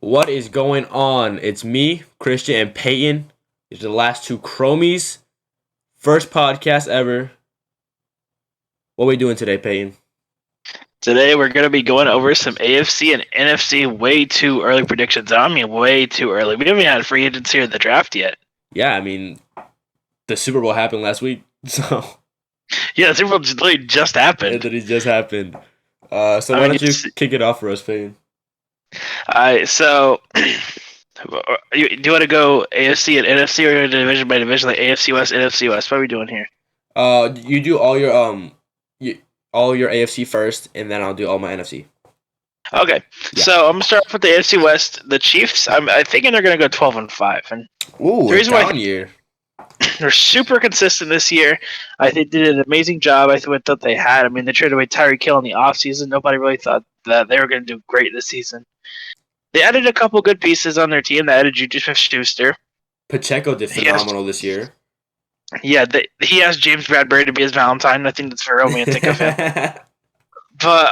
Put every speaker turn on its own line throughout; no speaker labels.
What is going on? It's me, Christian, and Payton. These are the last two Chromies. First podcast ever. What are we doing today, Payton?
Today we're going to be going over some AFC and NFC way too early predictions. I mean, way too early. We haven't had free agents here in the draft yet.
Yeah, I mean, the Super Bowl happened last week, so
Yeah, the Super Bowl literally just happened.
it just happened. Why don't you kick it off for us, Payton?
So do you want to go AFC and NFC or division by division, like AFC West, NFC West? What are we doing here?
You do all your all your AFC first, and then I'll do all my NFC.
Okay, yeah. So I'm gonna start off with the AFC West. The Chiefs, I'm thinking they're gonna go 12-5, and
the reason why year.
They're super consistent this year. I think they did an amazing job. I thought they had. I mean, they traded away Tyreek Hill in the offseason. Nobody really thought that they were going to do great this season. They added a couple good pieces on their team. They added Juju Smith-Schuster.
Pacheco did phenomenal this year.
Yeah, he asked James Bradbury to be his Valentine. I think that's very romantic of him. But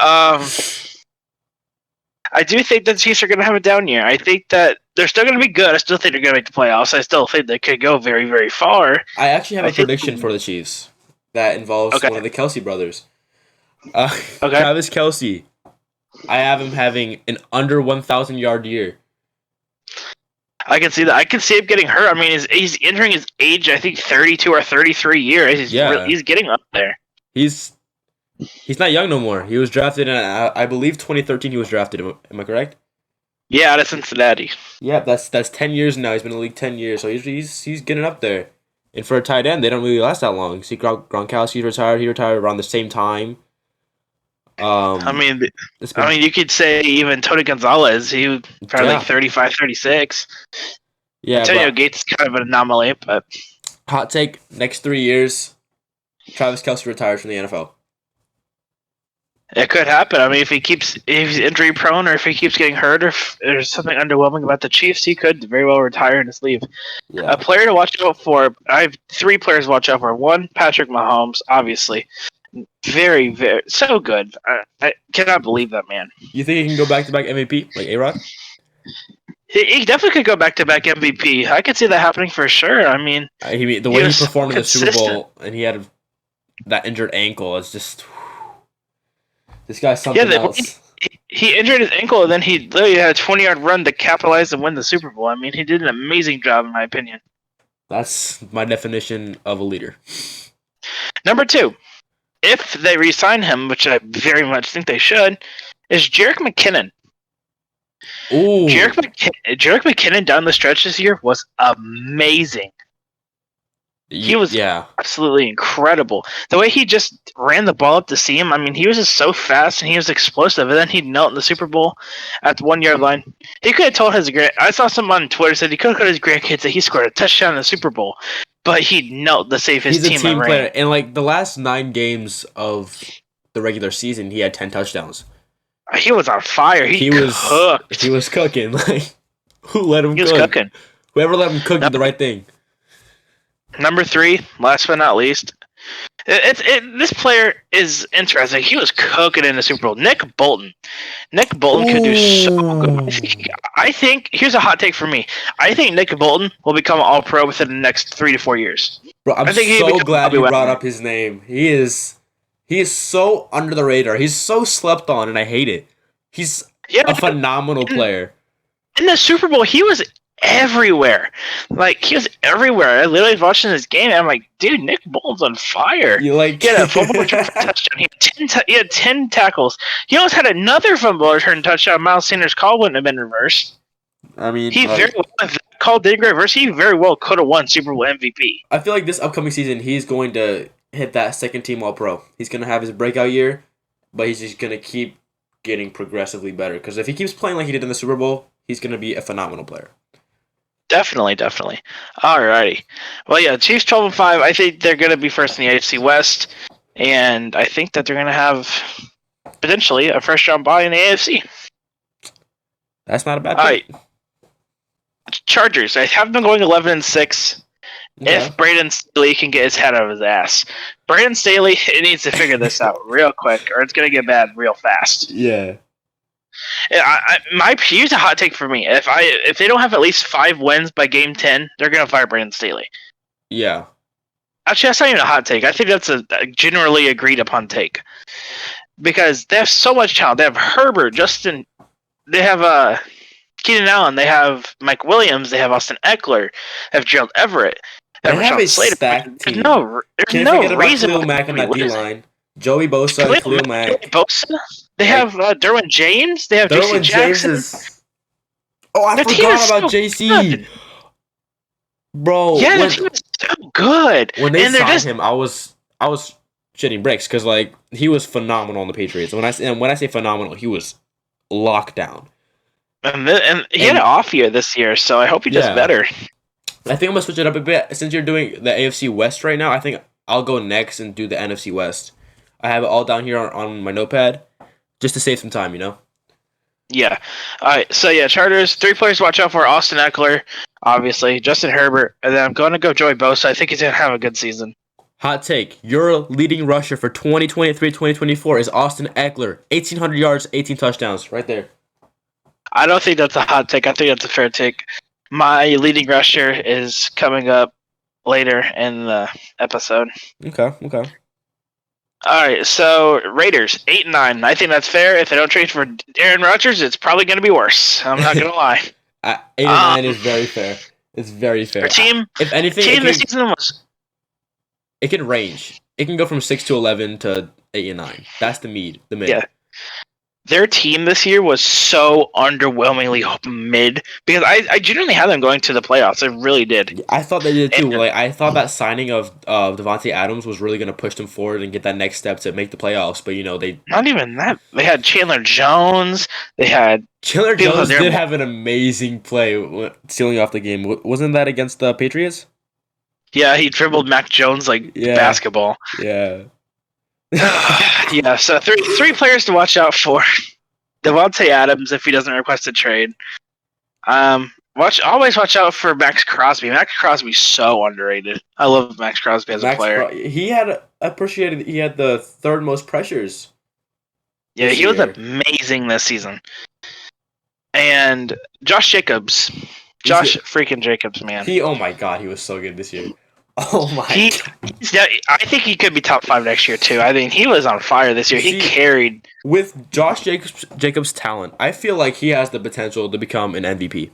I do think that the Chiefs are going to have a down year. I think that they're still going to be good. I still think they're going to make the playoffs. I still think they could go very, very far.
I actually have a prediction for the Chiefs that involves one of the Kelce brothers. Travis Kelce. I have him having an under 1,000-yard year.
I can see that. I can see him getting hurt. I mean, he's entering his age, I think, 32 or 33 years. He's getting up there.
He's not young no more. He was drafted in, I believe, 2013 he was drafted. Am I correct?
Yeah, out of Cincinnati.
Yeah, that's 10 years now. He's been in the league 10 years, so he's getting up there. And for a tight end, they don't really last that long. See, Gronkowski retired. He retired around the same time.
I mean, you could say even Tony Gonzalez. He was probably like 35, 36.
Yeah,
Antonio Gates is kind of an anomaly, but
hot take: next 3 years, Travis Kelce retires from the NFL.
It could happen. I mean, if he's injury prone, or if he keeps getting hurt, or if there's something underwhelming about the Chiefs, he could very well retire and just leave. Yeah. A player to watch out for. I have 3 players to watch out for. 1, Patrick Mahomes, obviously, very, very so good. I cannot believe that man.
You think he can go back-to-back MVP like A-Rod?
He definitely could go back-to-back MVP. I could see that happening for sure. I mean,
the way he performed in the Super Bowl, and he had that injured ankle, is just. This guy's something else.
He injured his ankle, and then he literally had a 20-yard run to capitalize and win the Super Bowl. I mean, he did an amazing job, in my opinion.
That's my definition of a leader.
Number 2, if they re-sign him, which I very much think they should, is Jerick McKinnon.
Ooh.
Jerick McKinnon down the stretch this year was amazing. He was absolutely incredible. The way he just ran the ball up the seam, I mean, he was just so fast and he was explosive. And then he'd knelt in the Super Bowl at the 1-yard line. He could have told I saw someone on Twitter said he could have told his grandkids that he scored a touchdown in the Super Bowl, but he knelt to save his team.
He's a team player. And like the last 9 games of the regular season, he had 10 touchdowns.
He was on fire. He was cooked.
He was cooking. Like, who let him cook?
He was cooking.
Whoever let him cook did the right thing.
Number 3, last but not least, this player is interesting. He was cooking in the Super Bowl. Nick Bolton. Nick Bolton could do so good. I think, here's a hot take for me. I think Nick Bolton will become an All-Pro within the next 3 to 4 years.
Bro, I'm so glad you brought up his name. He is so under the radar. He's so slept on, and I hate it. He's a phenomenal player.
In the Super Bowl, he was everywhere. Like, he was everywhere. I literally was watching this game, and I'm like, dude, Nick Bolton's on fire. He had a fumble return touchdown. He had 10 tackles. He almost had another fumble return touchdown. Miles Sanders' call wouldn't have been reversed.
I mean,
if that call didn't get reversed, he very well could have won Super Bowl MVP.
I feel like this upcoming season, he's going to hit that second-team All-Pro. He's going to have his breakout year, but he's just going to keep getting progressively better. Because if he keeps playing like he did in the Super Bowl, he's going to be a phenomenal player.
Definitely. Alrighty. Well, yeah, Chiefs 12-5. I think they're going to be first in the AFC West, and I think that they're going to have potentially a first-round bye in the AFC.
That's not a bad pick.
All right. Chargers. I have them going 11-6. Yeah. If Brandon Staley can get his head out of his ass. Brandon Staley needs to figure this out real quick, or it's going to get bad real fast.
Yeah.
Here's a hot take for me. If they don't have at least 5 wins by game 10, they're gonna fire Brandon Staley.
Yeah.
Actually, that's not even a hot take. I think that's a generally agreed upon take because they have so much talent. They have Herbert, Justin. They have Keenan Allen. They have Mike Williams. They have Austin Eckler. They have Gerald Everett.
They have a stacked team.
There's no reason.
Khalil Mack on that D line. Joey Bosa and Khalil Mack.
They have Derwin James. They have J.C. Jackson.
I forgot about JC. Bro,
yeah, the team is so good.
When they signed him, I was shitting bricks because like he was phenomenal on the Patriots. When I say phenomenal, he was locked down.
And he had an off year this year, so I hope he does better.
I think I'm gonna switch it up a bit since you're doing the AFC West right now. I think I'll go next and do the NFC West. I have it all down here on my notepad, just to save some time, you know.
Yeah. All right. So yeah, Chargers 3 players to watch out for: Austin Eckler, obviously, Justin Herbert, and then I'm going to go Joey Bosa. I think he's gonna have a good season.
Hot take: your leading rusher for 2023-2024 is Austin Eckler, 1,800 yards, 18 touchdowns, right there.
I don't think that's a hot take. I think that's a fair take. My leading rusher is coming up later in the episode.
Okay.
All right, so Raiders 8-9. I think that's fair. If they don't trade for Aaron Rodgers, it's probably going to be worse. I'm not going to lie.
8-9 is very fair. It's very fair.
Their team,
if anything,
this season was.
It can range. It can go from 6-11 to 8-9. That's the mid.
Yeah. Their team this year was so underwhelmingly mid because I genuinely had them going to the playoffs. I really did.
I thought they did too. I thought that signing of Devontae Adams was really going to push them forward and get that next step to make the playoffs. But they
not even that. They had Chandler Jones.
Chandler Jones did have an amazing play sealing off the game. Wasn't that against the Patriots?
Yeah, he dribbled Mac Jones like basketball.
Yeah.
Yeah, so three players to watch out for. Devontae Adams if he doesn't request a trade. Always watch out for Max Crosby. Max Crosby's so underrated. I love Max Crosby as a player.
He had the third most pressures.
Yeah, he was amazing this season. And Josh Jacobs. Freaking Jacobs, man.
Oh my god, he was so good this year. Oh my
god. I think he could be top 5 next year too. I mean, he was on fire this year. He carried.
With Josh Jacobs' talent, I feel like he has the potential to become an MVP.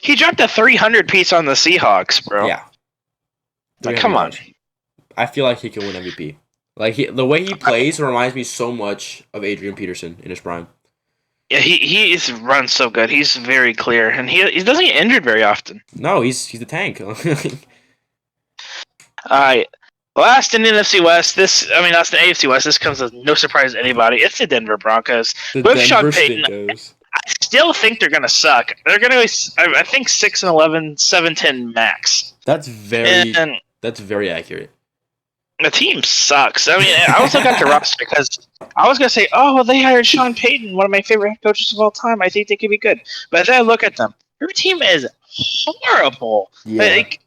He dropped a 300 piece on the Seahawks, bro.
Yeah.
Come on.
I feel like he can win MVP. The way he plays reminds me so much of Adrian Peterson in his prime.
Yeah, he's run so good. He's very clear, and he doesn't get injured very often.
No, he's a tank.
All right, last in the NFC West. That's the AFC West. This comes as no surprise to anybody. It's the Denver Broncos. With Sean Payton, I still think they're gonna suck. They're gonna be, I think 6-11, 7-10 max.
That's very accurate.
The team sucks. I mean, I was looking at the roster because I was going to say, oh, well, they hired Sean Payton, one of my favorite head coaches of all time. I think they could be good. But then I look at them. Their team is horrible.
Yeah. They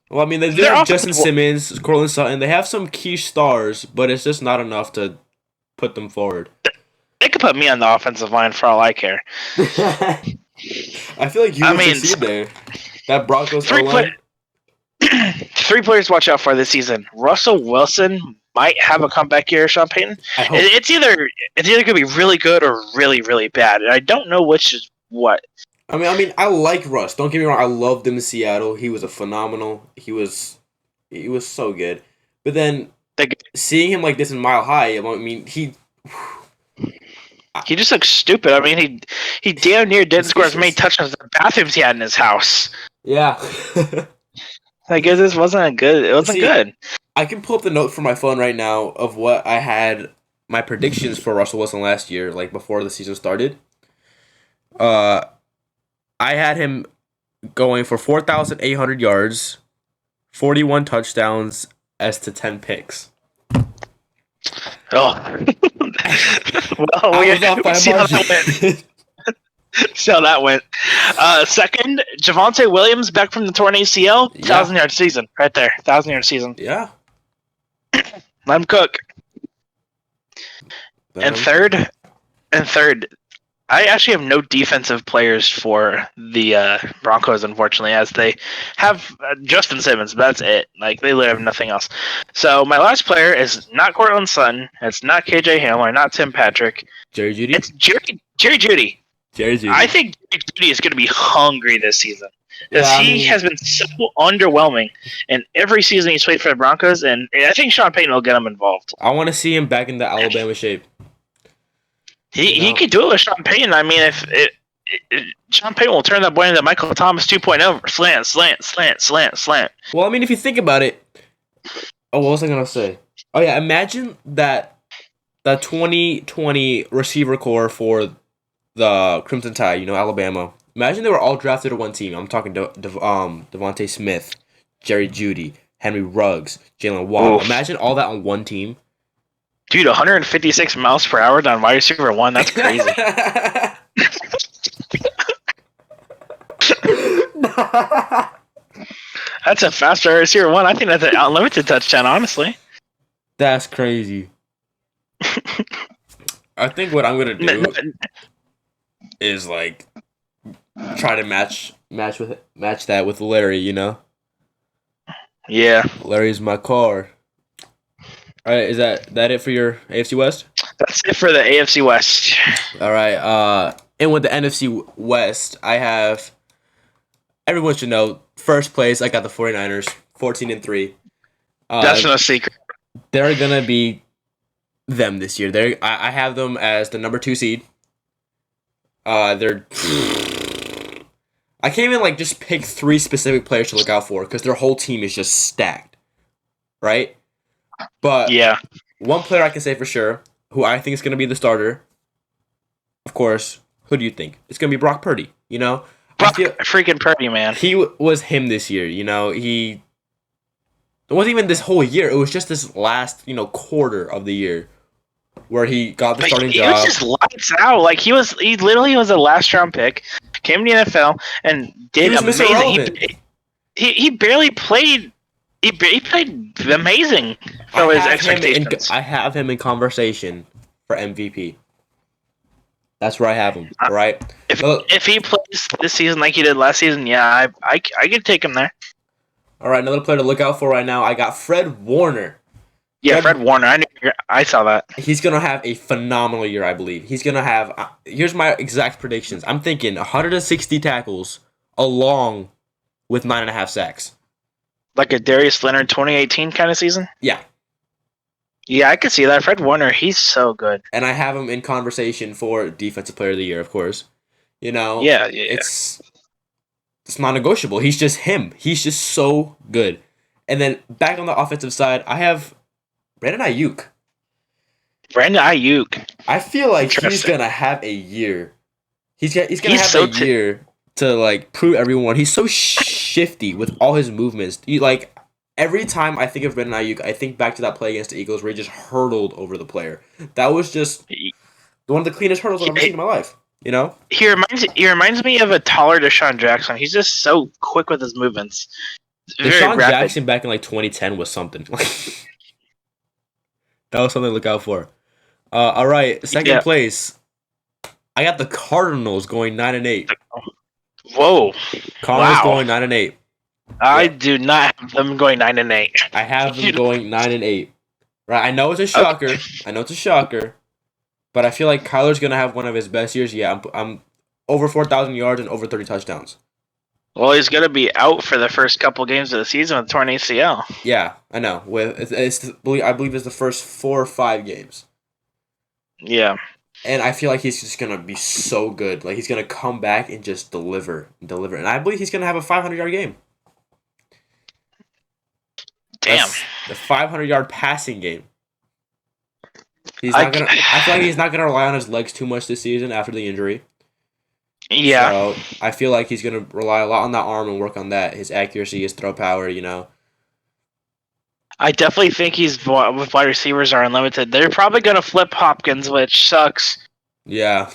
do have Justin Simmons, Cortland Sutton. They have some key stars, but it's just not enough to put them forward.
They could put me on the offensive line for all I care.
I feel like you would succeed there. That Broncos O-line.
3 players to watch out for this season. Russell Wilson might have a comeback year. Sean Payton. It's either going to be really good or really, really bad, and I don't know which is what.
I like Russ. Don't get me wrong. I loved him in Seattle. He was a phenomenal. He was so good. But then seeing him like this in Mile High,
he just looks stupid. He damn near didn't score as many touchdowns as the bathrooms he had in his house.
Yeah.
I guess this wasn't good. It wasn't good.
I can pull up the note from my phone right now of what I had my predictions for Russell Wilson last year, like before the season started. I had him going for 4,800 yards, 41 touchdowns, as to 10 picks.
Oh. Well, we see how that went. See how that went. Second, Javonte Williams back from the torn ACL. 1,000-yard season. Right there. 1,000-yard season.
Yeah.
Let him cook. And third, I actually have no defensive players for the Broncos, unfortunately, as they have Justin Simmons, but that's it. Like, they literally have nothing else. So my last player is not Cortland Sutton. It's not KJ Hamler, not Tim Patrick.
Jerry Jeudy?
It's Jerry Jeudy.
Jerry Jeudy.
I think Jerry Jeudy is going to be hungry this season. Because he has been so underwhelming in every season he's played for the Broncos, and I think Sean Payton will get him involved.
I want to see him back in the Alabama shape.
He could do it with Sean Payton. I mean, if Sean Payton will turn that boy into Michael Thomas 2.0, slant.
Well, I mean, if you think about it, what was I gonna say? Oh yeah, imagine that the 2020 receiver core for the Crimson Tide, Alabama. Imagine they were all drafted to one team. I'm talking Devontae Smith, Jerry Jeudy, Henry Ruggs, Jalen Waddle. Oof. Imagine all that on one team.
Dude, 156 miles per hour down wide receiver 1. That's crazy. That's a faster receiver 1. I think that's an unlimited touchdown, honestly.
That's crazy. I think what I'm gonna do is like try to match that with Larry.
Yeah.
Larry's my car. All right, is that it for your AFC West?
That's it for the AFC West.
All right, and with the NFC West, I have, everyone should know, first place, I got the 49ers, 14-3.
That's no secret.
They're going to be them this year. I have them as the number 2 seed. I can't even just pick 3 specific players to look out for because their whole team is just stacked, right? But
yeah,
one player I can say for sure, who I think is going to be the starter, of course, who do you think? It's going to be Brock Purdy,
Brock freaking Purdy, man.
He was him this year, It wasn't even this whole year. It was just this last, quarter of the year where he got the starting job.
He was just lights out. He literally was a last round pick, came to the NFL, and did amazing. He barely played. He played amazing for his expectations.
I have him in conversation for MVP. That's where I have him, right?
If he plays this season like he did last season, yeah, I could take him there.
All right, another player to look out for right now. I got Fred Warner.
Yeah, Fred Warner. I saw that.
He's going to have a phenomenal year, I believe. He's going to have... here's my exact predictions. I'm thinking 160 tackles along with 9.5 sacks.
Like a Darius Leonard 2018 kind of season?
Yeah.
Yeah, I could see that. Fred Warner, he's so good.
And I have him in conversation for Defensive Player of the Year, of course.
Yeah.
It's non-negotiable. He's just him. He's just so good. And then back on the offensive side, I have Brandon Ayuk. I feel like he's going to have a year. He's going to have a year to prove everyone. He's so shifty with all his movements. Every time I think of Brandon Ayuk, I think back to that play against the Eagles where he just hurdled over the player. That was just one of the cleanest hurdles I've ever seen in my life.
He reminds me of a taller Deshaun Jackson. He's just so quick with his movements.
Deshaun Jackson back in 2010 was something. That was something to look out for. All right, second place. I got the Cardinals going 9-8.
Whoa.
Cardinals going 9-8.
I do not have them going 9-8.
I have them going 9-8. Right? I know it's a shocker. Okay. I know it's a shocker. But I feel like Kyler's gonna have one of his best years. Yeah, I'm over 4,000 yards and over 30 touchdowns.
Well, he's gonna be out for the first couple games of the season with torn ACL.
Yeah, I know. I believe it's the first 4 or 5 games.
Yeah.
And I feel like he's just gonna be so good. He's gonna come back and just deliver. And I believe he's gonna have a 500-yard game.
Damn.
That's the 500-yard passing game. I feel like he's not gonna rely on his legs too much this season after the injury.
Yeah.
So I feel like he's gonna rely a lot on that arm and work on that. His accuracy, his throw power.
I definitely think with wide receivers are unlimited. They're probably gonna flip Hopkins, which sucks.
Yeah.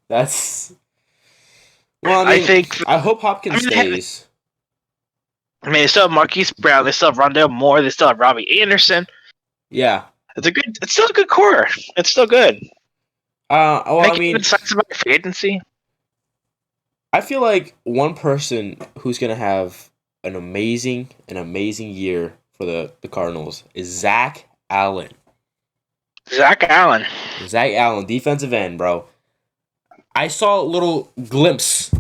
That's. Well, I hope Hopkins stays.
They still have Marquise Brown. They still have Rondale Moore. They still have Robbie Anderson.
Yeah.
It's still a good core. It's still good.
I mean,
besides about free agency.
I feel like one person who's gonna have an amazing year for the Cardinals is Zach Allen.
Zach Allen.
Zach Allen, defensive end, bro. I saw little glimpses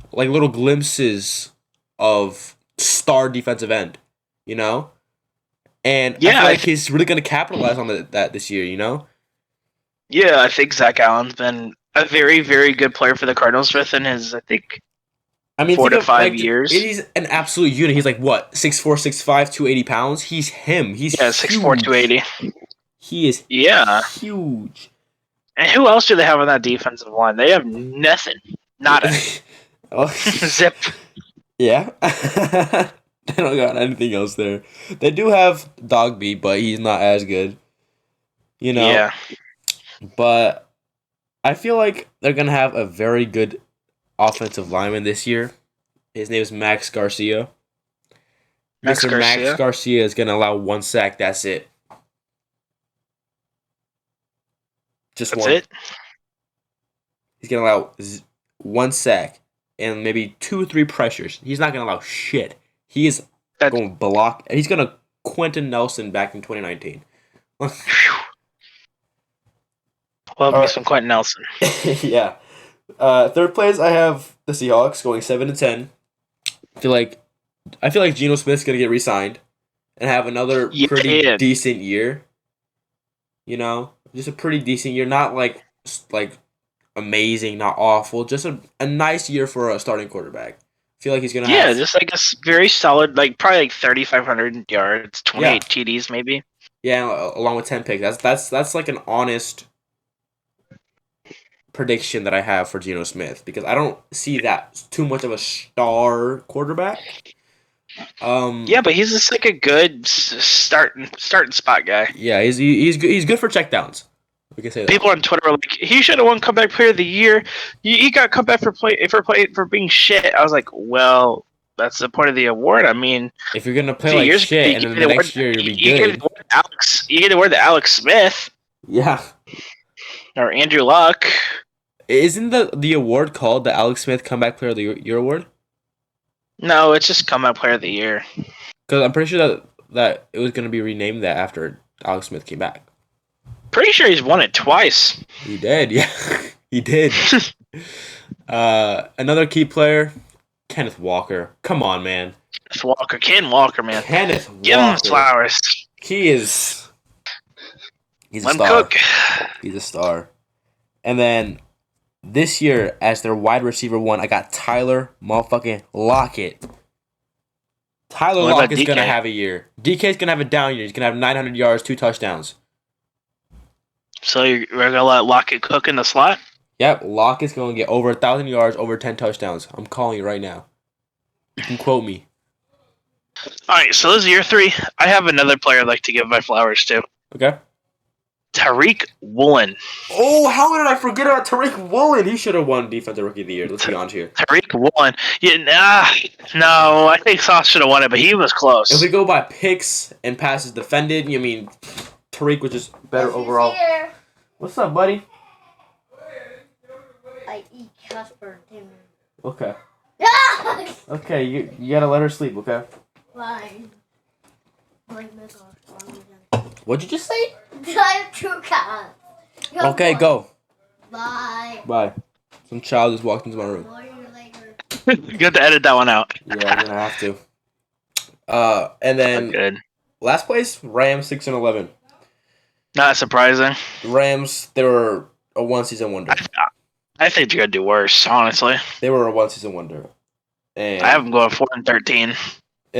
of star defensive end, you know? And I feel like he's really going to capitalize on that this year, you know?
Yeah, I think Zach Allen's been a very, very good player for the Cardinals within his, 4 to 5 years.
He's an absolute unit. He's like, what, 6'4", 6'5", 280 pounds? He's him. He's
6'4", 280.
He is huge.
And who else do they have on that defensive line? They have nothing. Nada. Zip.
Yeah. They don't got anything else there. They do have Dogby, but he's not as good. You know?
Yeah.
But I feel like they're going to have a very good offensive lineman this year. His name is Max Garcia. Max Garcia is going to allow 1 sack. That's it. That's one.
It?
He's going to allow 1 sack and maybe 2 or 3 pressures. He's not going to allow shit. He is going to block. He's going to Quentin Nelson back in 2019.
Love me some Quentin Nelson.
Yeah. Third place, I have the Seahawks going 7-10. I feel like Geno Smith's going to get re-signed and have another pretty decent year. You know? Just a pretty decent year. Not like amazing, not awful. Just a nice year for a starting quarterback. I feel like he's going to have...
Yeah, just like a very solid, probably 3,500 yards, 28 TDs maybe.
Yeah, along with 10 picks. That's like an honest prediction that I have for Geno Smith because I don't see that too much of a star quarterback.
Yeah, but he's just like a good starting spot guy.
Yeah, he's good for checkdowns. We can say that.
People on Twitter are like, he should have won comeback player of the year. He got comeback for being shit. I was like, well, that's the point of the award. I mean,
if you're gonna play like shit, and then the next year you'll be good.
You get to award the Alex Smith.
Yeah.
Or Andrew Luck.
Isn't the award called the Alex Smith Comeback Player of the Year award?
No, it's just Comeback Player of the Year.
Because I'm pretty sure that it was going to be renamed that after Alex Smith came back.
Pretty sure he's won it twice.
He did, yeah. He did. Another key player, Kenneth Walker. Come on, man.
Ken Walker, man.
Kenneth Walker.
Give him flowers.
He's a
Let
star.
him cook.
He's a star. And then this year, as their wide receiver 1, I got Tyler motherfucking Lockett. Tyler Lockett's going to have a year. DK's going to have a down year. He's going to have 900 yards, 2 touchdowns.
So you're going to let Lockett cook in the slot?
Yep, Lockett's going to get over 1,000 yards, over 10 touchdowns. I'm calling you right now. You can quote me.
All right, so this is year 3. I have another player I'd like to give my flowers to.
Okay.
Tariq Woolen.
Oh, how did I forget about Tariq Woolen? He should have won Defensive Rookie of the Year. Let's be honest here.
Tariq Woolen. Yeah, no, I think Sauce should have won it, but he was close.
If we go by picks and passes defended, you mean Tariq was just better overall. Here. What's up, buddy?
I eat Casper dinner.
Okay. Okay, you gotta let her sleep, okay?
Fine.
What'd you just say?
I have 2 cats.
Okay, go.
Bye.
Bye. Some child just walked into my room.
You got to edit that one out.
Yeah, I'm gonna have to. And then last place, Rams 6-11.
Not surprising.
Rams, they were a 1-season wonder.
I think they're gonna do worse, honestly.
They were a 1-season wonder. And
I have them going 4-13.
And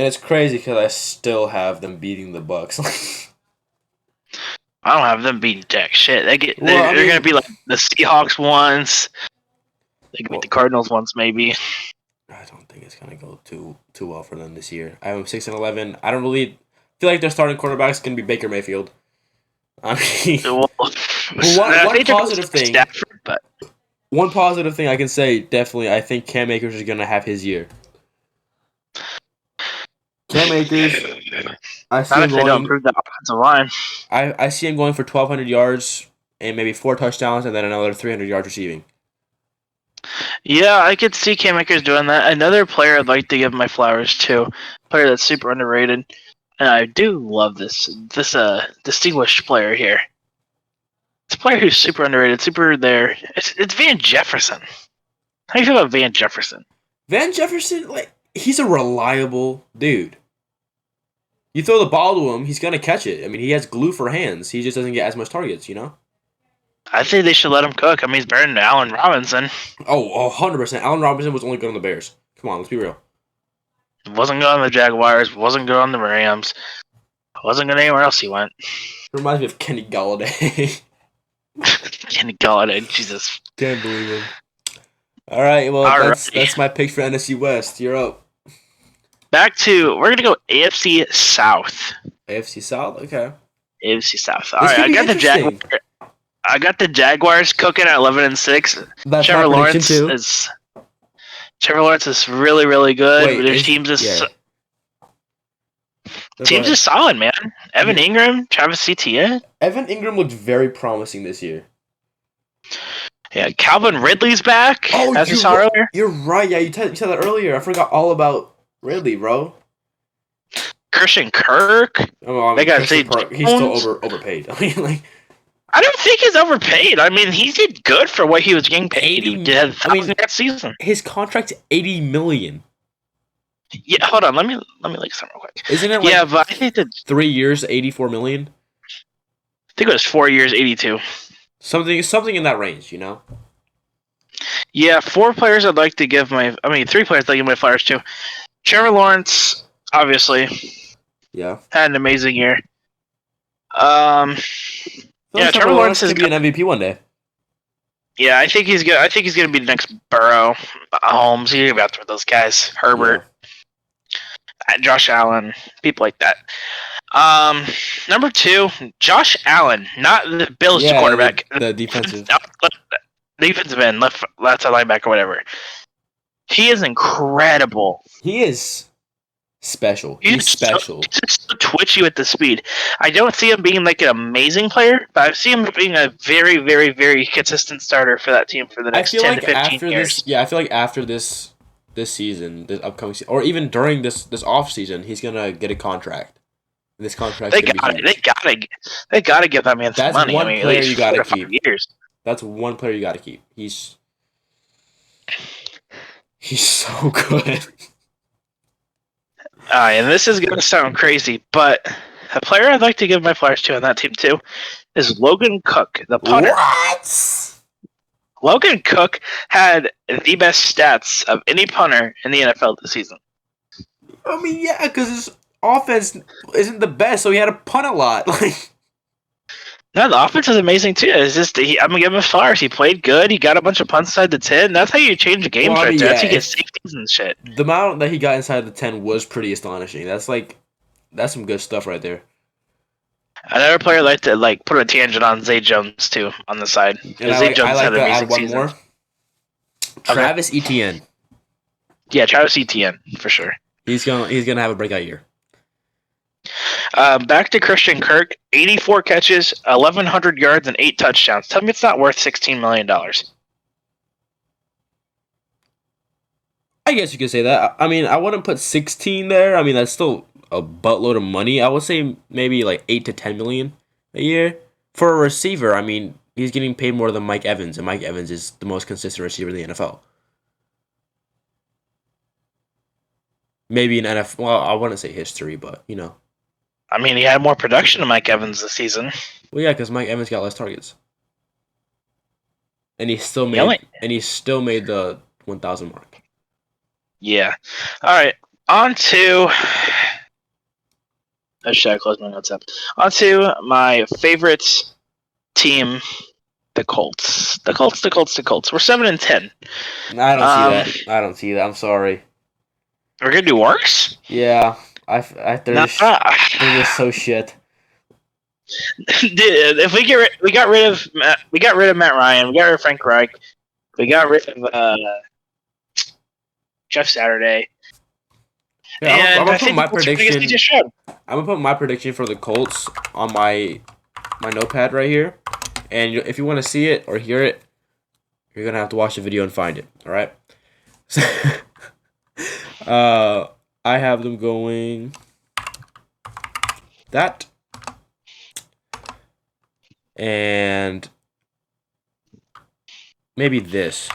it's crazy because I still have them beating the Bucks.
I don't have them beating jack shit. They're gonna be like the Seahawks once. They can beat the Cardinals once, maybe.
I don't think it's gonna go too well for them this year. I have them 6-11. I don't really feel like their starting quarterback's gonna be Baker Mayfield. I mean, one positive thing.
Stafford, but
one positive thing I can say definitely, I think Cam Akers is gonna have his year. Cam Akers, I see him going.
Don't improve the offensive line.
I see him going for 1,200 yards, and maybe 4 touchdowns, and then another 300 yards receiving.
Yeah, I could see Cam Akers doing that. Another player I'd like to give my flowers to, a player that's super underrated, and I do love this distinguished player here. It's a player who's super underrated, super there. It's Van Jefferson. How do you feel about Van Jefferson?
Van Jefferson, like, he's a reliable dude. You throw the ball to him, he's gonna catch it. I mean, he has glue for hands. He just doesn't get as much targets, you know?
I think they should let him cook. I mean, he's better than Allen Robinson.
Oh, 100%. Allen Robinson was only good on the Bears. Come on, let's be real.
Wasn't good on the Jaguars. Wasn't good on the Rams. Wasn't good anywhere else he went.
Reminds me of Kenny Galladay.
Kenny Galladay, Jesus.
Can't believe him. All right, well, that's my pick for NFC West. You're up.
We're going to go AFC South.
AFC South? Okay.
AFC South. All right, I got the Jaguars cooking at 11-6. Trevor Lawrence is really, really good.
Wait,
Their team's just solid, man. Evan Ingram, Travis Etienne.
Evan Ingram looked very promising this year.
Yeah, Calvin Ridley's back. As you saw earlier.
You're right. Yeah, you said that earlier. I forgot all about Ridley, bro.
Christian Kirk.
Oh, I mean, he's still overpaid. I mean, like,
I don't think he's overpaid. I mean, he did good for what he was getting paid. He did that season.
His contract's $80 million.
Yeah, hold on. Let me look something real quick.
Isn't it? Like,
yeah, but I think that
3 years, $84 million.
I think it was 4 years, 82.
Something in that range, you know.
Yeah, 4 players I'd like to give 3 players I'd like to give my flowers to. Trevor Lawrence, obviously.
Yeah.
Had an amazing year. Trevor Lawrence is
going to be an MVP one day.
Yeah, I think he's good. I think he's going to be the next Burrow, Holmes. He's about to those guys, Herbert, Josh Allen, people like that. Number 2, Josh Allen, not the Bills quarterback.
The defensive.
Defensive end, left side linebacker, whatever. He is incredible.
He is special. He's special.
He's just so twitchy with the speed. I don't see him being like an amazing player, but I see him being a very, very, very consistent starter for that team for the next 10 to 15 years.
I feel like after this season, this upcoming season, or even during this off season, he's gonna get a contract. This contract.
They gotta give that man some money.
That's one player you gotta keep.
Years.
That's one player you gotta keep. He's so good.
And this is gonna sound crazy, but a player I'd like to give my flowers to on that team too is Logan Cook, the punter.
What?
Logan Cook had the best stats of any punter in the NFL this season.
I mean, yeah, because his offense isn't the best, so he had to punt a lot.
No, the offense is amazing too. It's just I'm gonna give him flowers. He played good. He got a bunch of punts inside the 10. That's how you change the game right there. That's how you get safeties and shit.
The amount that he got inside the 10 was pretty astonishing. That's some good stuff right there.
Another player I'd like to put a tangent on Zay Jones too on the side. Zay Jones had an amazing season. More.
Travis Etienne.
Yeah, Travis Etienne for sure.
He's gonna have a breakout year.
Back to Christian Kirk, 84 catches, 1,100 yards, and 8 touchdowns. Tell me it's not worth $16 million.
I guess you could say that. I mean, I wouldn't put 16 there. I mean, that's still a buttload of money. I would say maybe like 8 to 10 million a year. For a receiver, I mean, he's getting paid more than Mike Evans, and Mike Evans is the most consistent receiver in the NFL. Maybe in NFL, well, I wouldn't say history, but, you know.
I mean, he had more production than Mike Evans this season.
Well, yeah, because Mike Evans got less targets, and he still made the 1,000 mark.
Yeah. All right. On to. Oh, should I close my notes up? On to my favorite team, the Colts. The Colts. We're 7-10.
I don't see that. I'm sorry.
We're gonna do worse.
Yeah. They're just so shit.
If we got rid of Matt Ryan, we got rid of Frank Reich, we got rid of Jeff Saturday.
Yeah, I'm gonna put my prediction. I'm gonna put my prediction for the Colts on my notepad right here, And if you want to see it or hear it, you're gonna have to watch the video and find it. All right. I have them going that and maybe this.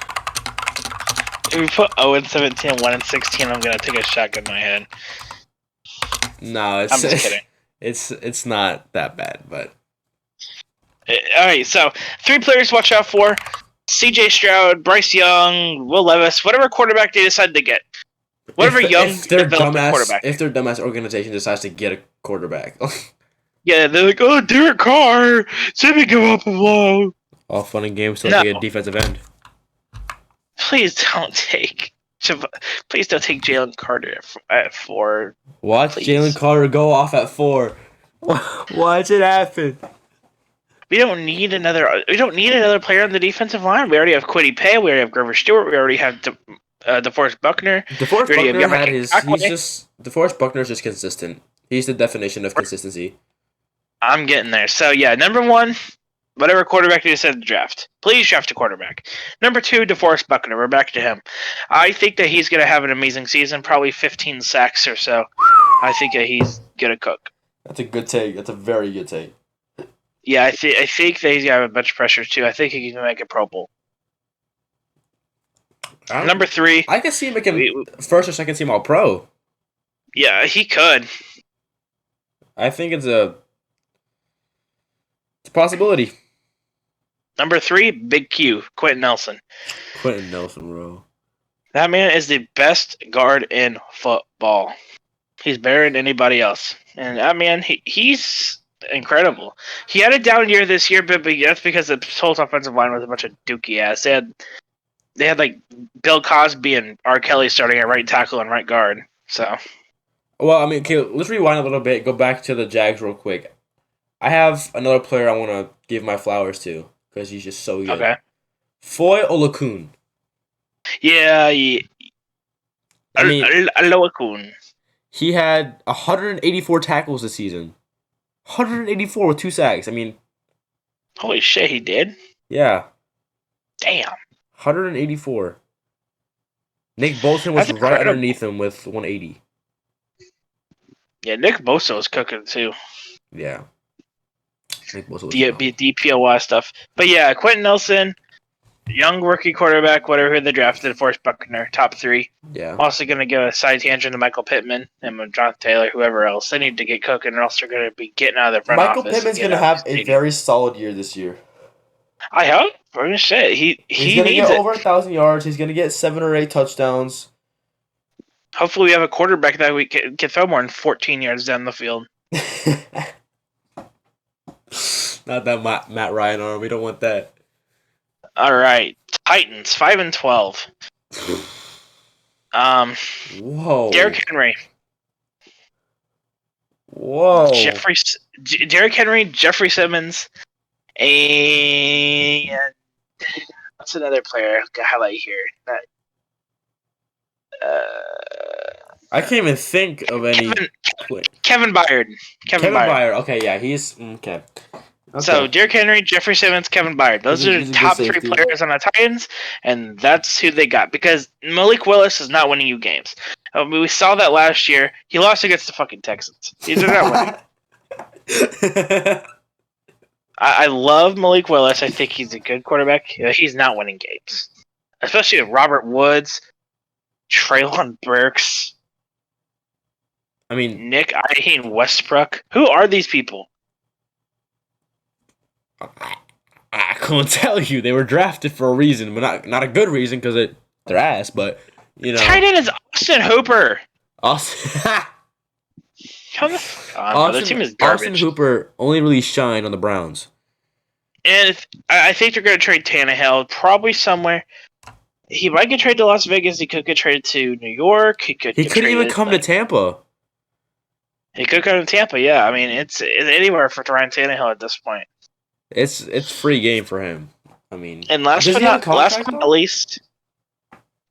If we put 0-17, 1-16, I'm gonna take a shotgun in my head.
No,
I'm just kidding.
It's not that bad, but
all right. So 3 players to watch out for: C.J. Stroud, Bryce Young, Will Levis, whatever quarterback they decide to get. Whatever
if their dumbass organization decides to get a quarterback.
Yeah, they're like, oh, Derek Carr, let me go up below.
All fun and games till they get a defensive end.
Please don't take Jalen Carter at 4.
Watch Jalen Carter go off at 4. Watch it happen.
We don't need another player on the defensive line. We already have Kwity Paye. We already have Grover Stewart. We already have DeForest Buckner.
DeForest Buckner's just consistent. He's the definition of consistency.
I'm getting there. So yeah, number 1, whatever quarterback you decide to draft, please draft a quarterback. Number 2, DeForest Buckner. We're back to him. I think that he's going to have an amazing season, probably 15 sacks or so. I think that he's going to cook.
That's a good take. That's a very good take.
Yeah, I think that he's got a bunch of pressure too. I think he can make a Pro Bowl. Number 3,
I can see him making first or second team All Pro.
Yeah, he could.
I think it's a possibility.
Number 3, Big Q, Quentin Nelson.
Quentin Nelson, bro.
That man is the best guard in football. He's better than anybody else. And that man, he's incredible. He had a down year this year, but that's because the whole offensive line was a bunch of dookie ass. They had like Bill Cosby and R. Kelly starting at right tackle and right guard. So,
well, I mean, okay, let's rewind a little bit. Go back to the Jags real quick. I have another player I want to give my flowers to because he's just so good.
Okay.
Foy Olakun.
Yeah.
I mean,
Olakun.
He had 184 tackles this season. 184 with 2 sacks. I mean,
holy shit, he did?
Yeah.
Damn.
184. Nick Bolton was right underneath him with 180.
Yeah, Nick Bosa was cooking too.
Yeah. Nick Bosa was
DPOY stuff. But yeah, Quentin Nelson, young rookie quarterback, whatever they drafted, Forrest Buckner, top 3.
Yeah.
Also going to give a side tangent to Michael Pittman and John Taylor, whoever else. They need to get cooking, or else they're going to be getting out of their front office.
Michael Pittman's going to have a very solid year this year.
I hope. Shit, he's
going to get over 1,000 yards. He's going to get 7 or 8 touchdowns.
Hopefully, we have a quarterback that we can throw more than 14 yards down the field.
Not that Matt Ryan arm. We don't want that.
All right, Titans 5-12.
Whoa.
Derrick Henry.
Whoa.
Derrick Henry, Jeffrey Simmons, and what's another player I can highlight here?
I can't even think of any.
Kevin Byard.
Kevin Byard. Okay, yeah, he's okay.
So Derrick Henry, Jeffrey Simmons, Kevin Byard. Those are the top 3 players on the Titans, and that's who they got. Because Malik Willis is not winning you games. We saw that last year. He lost against the fucking Texans. They're not winning. I love Malik Willis. I think he's a good quarterback. He's not winning games. Especially with Robert Woods, Treylon Burks.
I mean,
Nick Westbrook. Who are these people?
I couldn't tell you. They were drafted for a reason, but not a good reason because they're ass. But you know,
tight end is Austin Hooper.
Austin.
Come on, the team is garbage.
Austin Hooper only really shined on the Browns.
And I think they're going to trade Tannehill probably somewhere. He might get traded to Las Vegas. He could get traded to New York. He could
even come to Tampa.
He could come to Tampa. Yeah, I mean it's anywhere for Ryan Tannehill at this point.
It's free game for him. I mean,
and last but not least,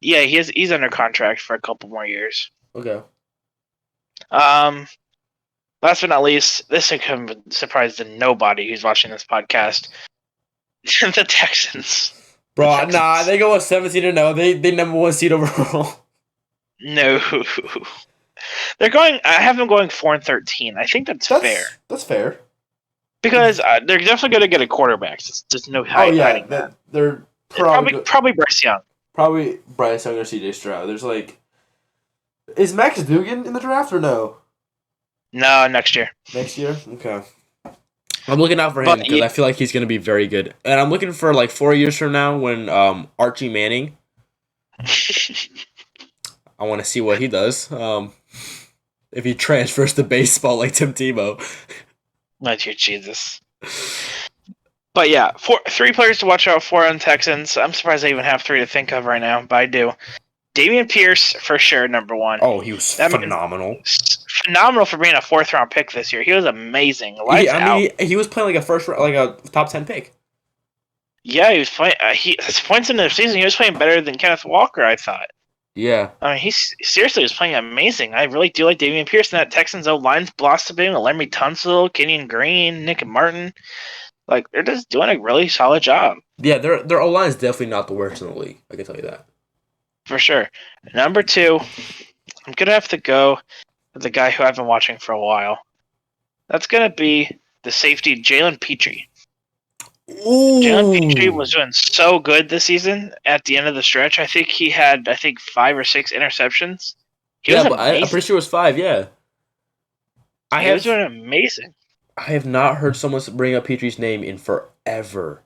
yeah, he's under contract for a couple more years.
Okay.
Last but not least, this should come surprise to nobody who's watching this podcast. The Texans.
Bro, nah, they go with 17-0. They number 1 seed overall.
No. They're going. I have them going 4-13. I think that's fair.
That's fair.
Because they're definitely going to get a quarterback. There's no hiding that.
They're
probably Bryce Young.
Probably Bryce Young or CJ Stroud. There's is Max Duggan in the draft or no?
No, next year.
Next year? Okay. I'm looking out for him because I feel like he's going to be very good. And I'm looking for 4 years from now when Archie Manning. I want to see what he does. If he transfers to baseball like Tim Tebow.
My dear Jesus. But yeah, 3 players to watch out for on Texans. I'm surprised I even have 3 to think of right now, but I do. Dameon Pierce, for sure, number 1.
Oh, he was phenomenal.
Phenomenal for being a 4th-round pick this year. He was amazing.
He was playing a top 10 pick.
Yeah, he was playing. His points in the season, he was playing better than Kenneth Walker, I thought.
Yeah.
I mean, he seriously was playing amazing. I really do like Dameon Pierce, and that Texans O-line's blossoming. Laremy Tunsil, Kenyon Green, Nick Martin. They're just doing a really solid job.
Yeah, their O-line is definitely not the worst in the league. I can tell you that.
For sure. Number 2, I'm going to have to go with the guy who I've been watching for a while. That's going to be the safety, Jalen Petrie.
Ooh.
Jalen Petrie was doing so good this season at the end of the stretch. I think he had 5 or 6 interceptions.
I'm pretty sure it was 5, yeah.
He was doing amazing.
I have not heard someone bring up Petrie's name in forever.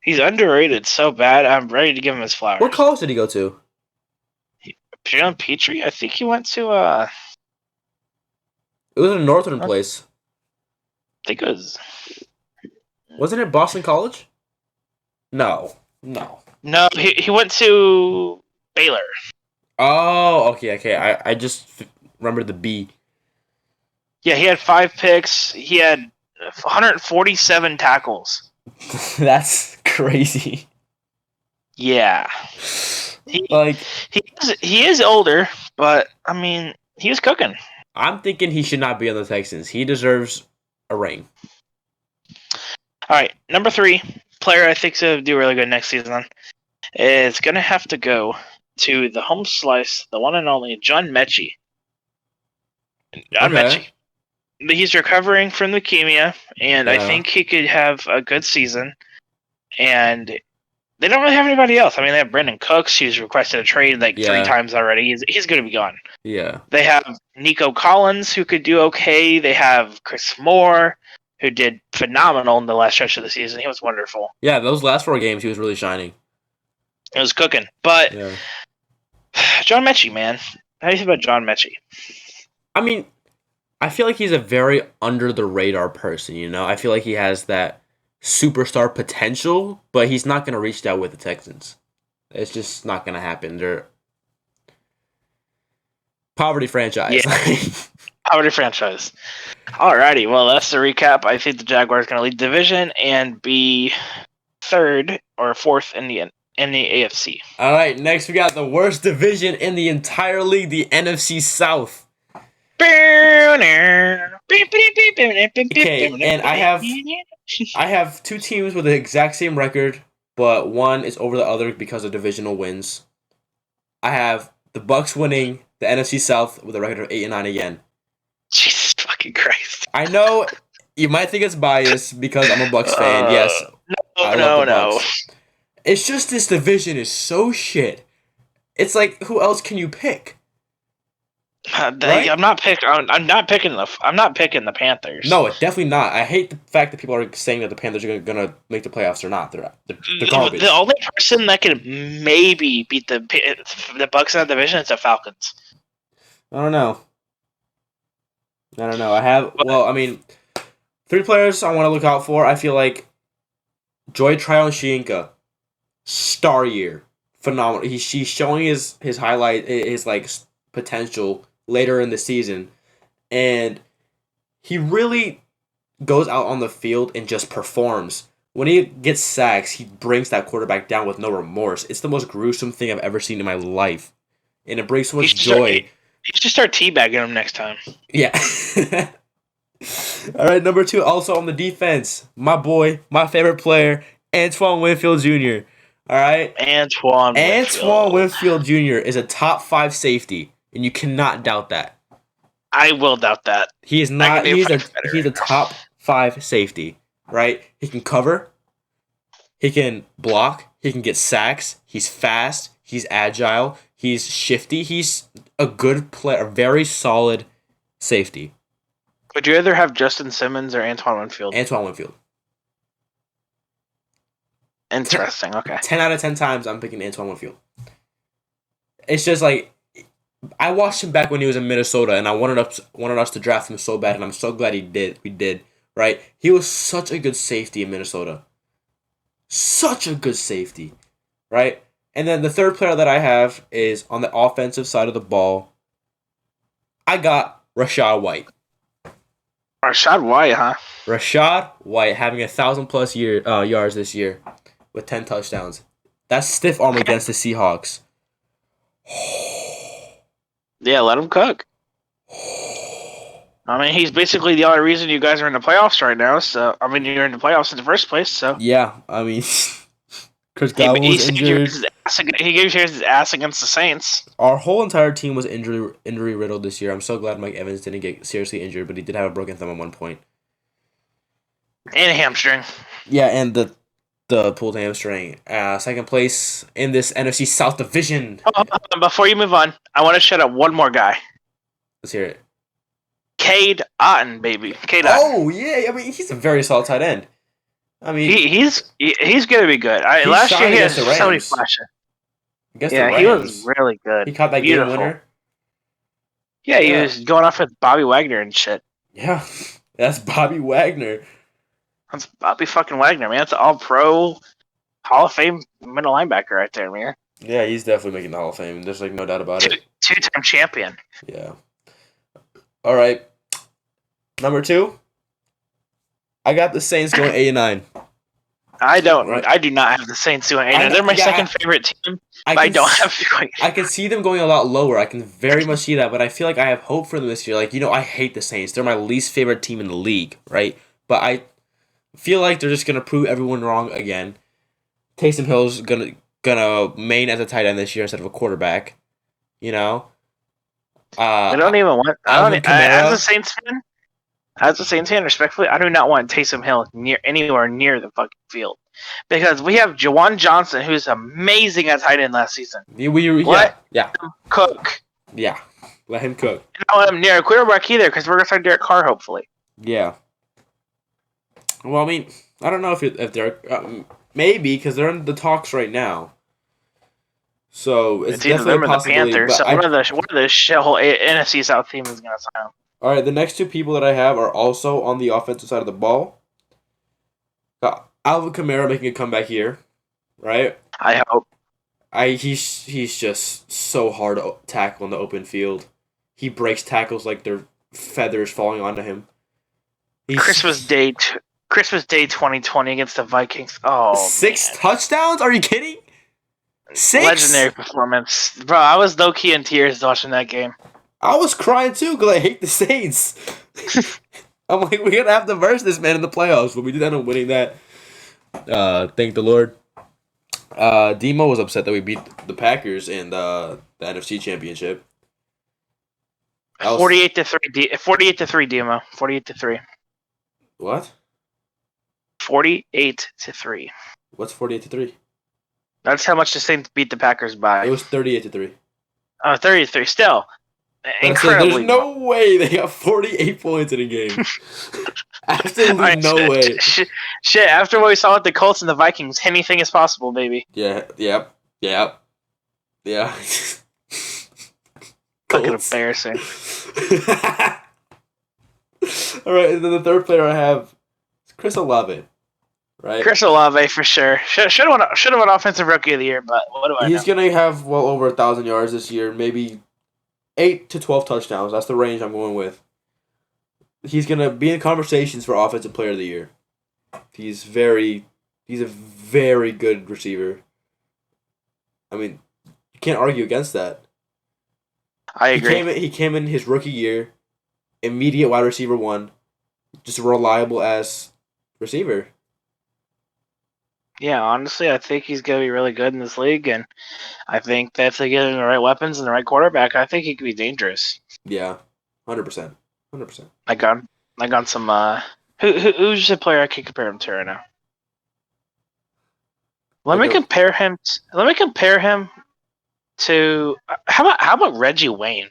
He's underrated so bad. I'm ready to give him his flowers.
What college did he go to?
Jalen Petrie? I think he went to
It was a northern place.
I think it was.
Wasn't it Boston College? No.
No, he went to Baylor.
Oh, okay. I just remembered the B.
Yeah, he had 5 picks. He had 147 tackles.
That's crazy.
Yeah. He is older, but I mean, he was cooking.
I'm thinking he should not be on the Texans. He deserves a ring.
All right, number 3 player I think to do really good next season is gonna have to go to the home slice, the one and only John Mechie. Mechie. He's recovering from leukemia, and I think he could have a good season. And they don't really have anybody else. I mean, they have Brandon Cooks, who's requested a trade 3 times already. He's going to be gone.
Yeah.
They have Nico Collins, who could do okay. They have Chris Moore, who did phenomenal in the last stretch of the season. He was wonderful.
Yeah, those last 4 games, he was really shining.
It was cooking. But John Mechie, man. How do you think about John Mechie?
I mean, I feel like he's a very under-the-radar person, you know? I feel like he has that superstar potential, but he's not going to reach that with the Texans. It's just not going to happen. They're poverty franchise.
Yeah. Poverty franchise. Alrighty, well, that's the recap. I think the Jaguars are going to lead the division and be 3rd or 4th in the AFC.
All right, next we got the worst division in the entire league, the NFC South. Okay, and I have 2 teams with the exact same record, but one is over the other because of divisional wins. I have the Bucks winning the NFC South with a record of 8-9 again.
Jesus fucking Christ!
I know you might think it's biased because I'm a Bucks fan. Yes,
no.
It's just this division is so shit. It's like, who else can you pick?
Right? I'm not picking the Panthers.
No, definitely not. I hate the fact that people are saying that the Panthers are gonna make the playoffs or not. They're garbage.
The only person that could maybe beat the Bucks in that division is the Falcons.
I don't know. I have 3 players I want to look out for. I feel like Joy Tryon-Shienka, star year, phenomenal. He's showing his highlight, his potential later in the season, and he really goes out on the field and just performs. When he gets sacks, he brings that quarterback down with no remorse. It's the most gruesome thing I've ever seen in my life, and it brings so much joy.
You should start teabagging him next time.
Yeah. All right, number 2, also on the defense, my boy, my favorite player, Antoine Winfield Jr. All right? Antoine Winfield Jr. is a top 5 safety, and you cannot doubt that.
I will doubt that.
He is not. He's a top 5 safety, right? He can cover. He can block. He can get sacks. He's fast. He's agile. He's shifty. He's a good player, a very solid safety.
Would you rather have Justin Simmons or Antoine Winfield?
Antoine Winfield.
Interesting. Okay.
10 out of 10 times, I'm picking Antoine Winfield. It's just like I watched him back when he was in Minnesota, and I wanted us to draft him so bad, and I'm so glad we did. Right? He was such a good safety in Minnesota. Such a good safety, right? And then the third player that I have is on the offensive side of the ball. I got Rachaad White.
Rachaad White, huh?
Rachaad White having 1,000+ yards this year with 10 touchdowns. That's stiff arm against the Seahawks.
Yeah, let him cook. I mean, he's basically the only reason you guys are in the playoffs right now. So, I mean, you're in the playoffs in the first place. So
yeah, I mean, Chris Godwin was injured.
He gave his ass against the Saints.
Our whole entire team was injury riddled this year. I'm so glad Mike Evans didn't get seriously injured, but he did have a broken thumb at one point.
And a hamstring.
Yeah, and the pulled hamstring. Second place in this NFC South division.
Before you move on, I want to shout out one more guy.
Let's hear it.
Cade Otton, baby. Cade Otton.
Oh yeah, I mean he's a very solid tight end. I mean
he's gonna be good. Last year he had so many flashes. Yeah, he was really good.
He caught that game winner.
Yeah, he was going off with Bobby Wagner and shit.
Yeah, that's Bobby Wagner.
That's Bobby fucking Wagner, man. That's an all-pro, Hall of Fame middle linebacker right there, man.
Yeah, he's definitely making the Hall of Fame. There's like no doubt about it.
Two-time champion.
Yeah. All right. Number 2. I got the Saints going 8-9.
I don't. Right. I do not have the Saints doing 8-9. They're my second favorite team. I don't have.
I can see them going a lot lower. I can very much see that, but I feel like I have hope for them this year. Like I hate the Saints. They're my least favorite team in the league, right? But I feel like they're just gonna prove everyone wrong again. Taysom Hill's gonna main as a tight end this year instead of a quarterback.
I don't even want. As a Saints fan, respectfully, I do not want Taysom Hill anywhere near the fucking field because we have Juwan Johnson, who's amazing at tight end last season.
Let him
cook.
Yeah, let him cook.
I don't want him near a quarterback either because we're gonna start Derek Carr hopefully.
Yeah. Well, I mean, I don't know if they're maybe because they're in the talks right now. So it's definitely
them
a possibility.
The Panthers. So one of the whole NFC South team is going to sign him.
All right, the next 2 people that I have are also on the offensive side of the ball. Alvin Kamara making a comeback here, right?
I hope.
He's just so hard to tackle in the open field. He breaks tackles like they're feathers falling onto him.
Christmas Day 2020 against the Vikings. Oh,
6 touchdowns? Are you kidding? 6?
Legendary performance. Bro, I was low-key in tears watching that game.
I was crying too because I hate the Saints. I'm like, we're going to have to verse this man in the playoffs, but we did end up winning that. Thank the Lord. Demo was upset that we beat the Packers in the NFC Championship.
48-3. 48-3, Demo. 48-3.
What?
48-3.
What's 48-3?
That's how much the Saints beat the Packers by.
It was 38-3.
Oh, 30-3. Still. Incredibly.
There's no way they got 48 points in a game. Absolutely no way.
Shit, after what we saw with the Colts and the Vikings, anything is possible, baby.
Yeah, yep.
Fucking embarrassing.
All right, and then the third player I have is Chris Olave. Right?
Chris Olave for sure. Should have won Offensive Rookie of the Year, but what do I know?
He's gonna have well over 1,000 yards this year, maybe 8 to 12 touchdowns. That's the range I'm going with. He's gonna be in conversations for Offensive Player of the Year. He's a very good receiver. I mean, you can't argue against that.
I agree.
He came in his rookie year, immediate wide receiver 1, just a reliable ass receiver.
Yeah, honestly, I think he's going to be really good in this league, and I think that if they get him the right weapons and the right quarterback, I think he could be dangerous.
Yeah, 100%, 100%.
Like on some who's a player I can compare him to right now? Let me compare him to how about Reggie Wayne?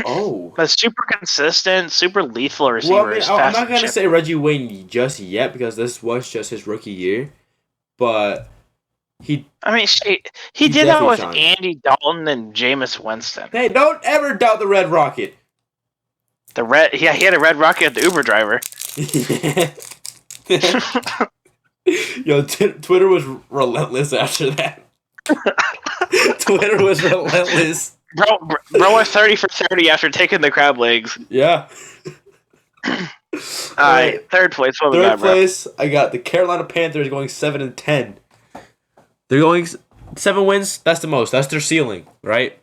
Oh.
That's super consistent, super lethal receiver.
Well, I mean, I'm not going to say Reggie Wayne just yet because this was just his rookie year. But he
did that with Andy Dalton and Jameis Winston.
Hey, don't ever doubt the Red Rocket.
He had a Red Rocket at the Uber driver.
Yo, Twitter was relentless after that. Twitter was relentless.
Bro went 30 for 30 after taking the crab legs.
Yeah.
All right, third place. What we got, bro?
Third place, I got the Carolina Panthers going 7-10. They're going 7 wins. That's the most. That's their ceiling, right?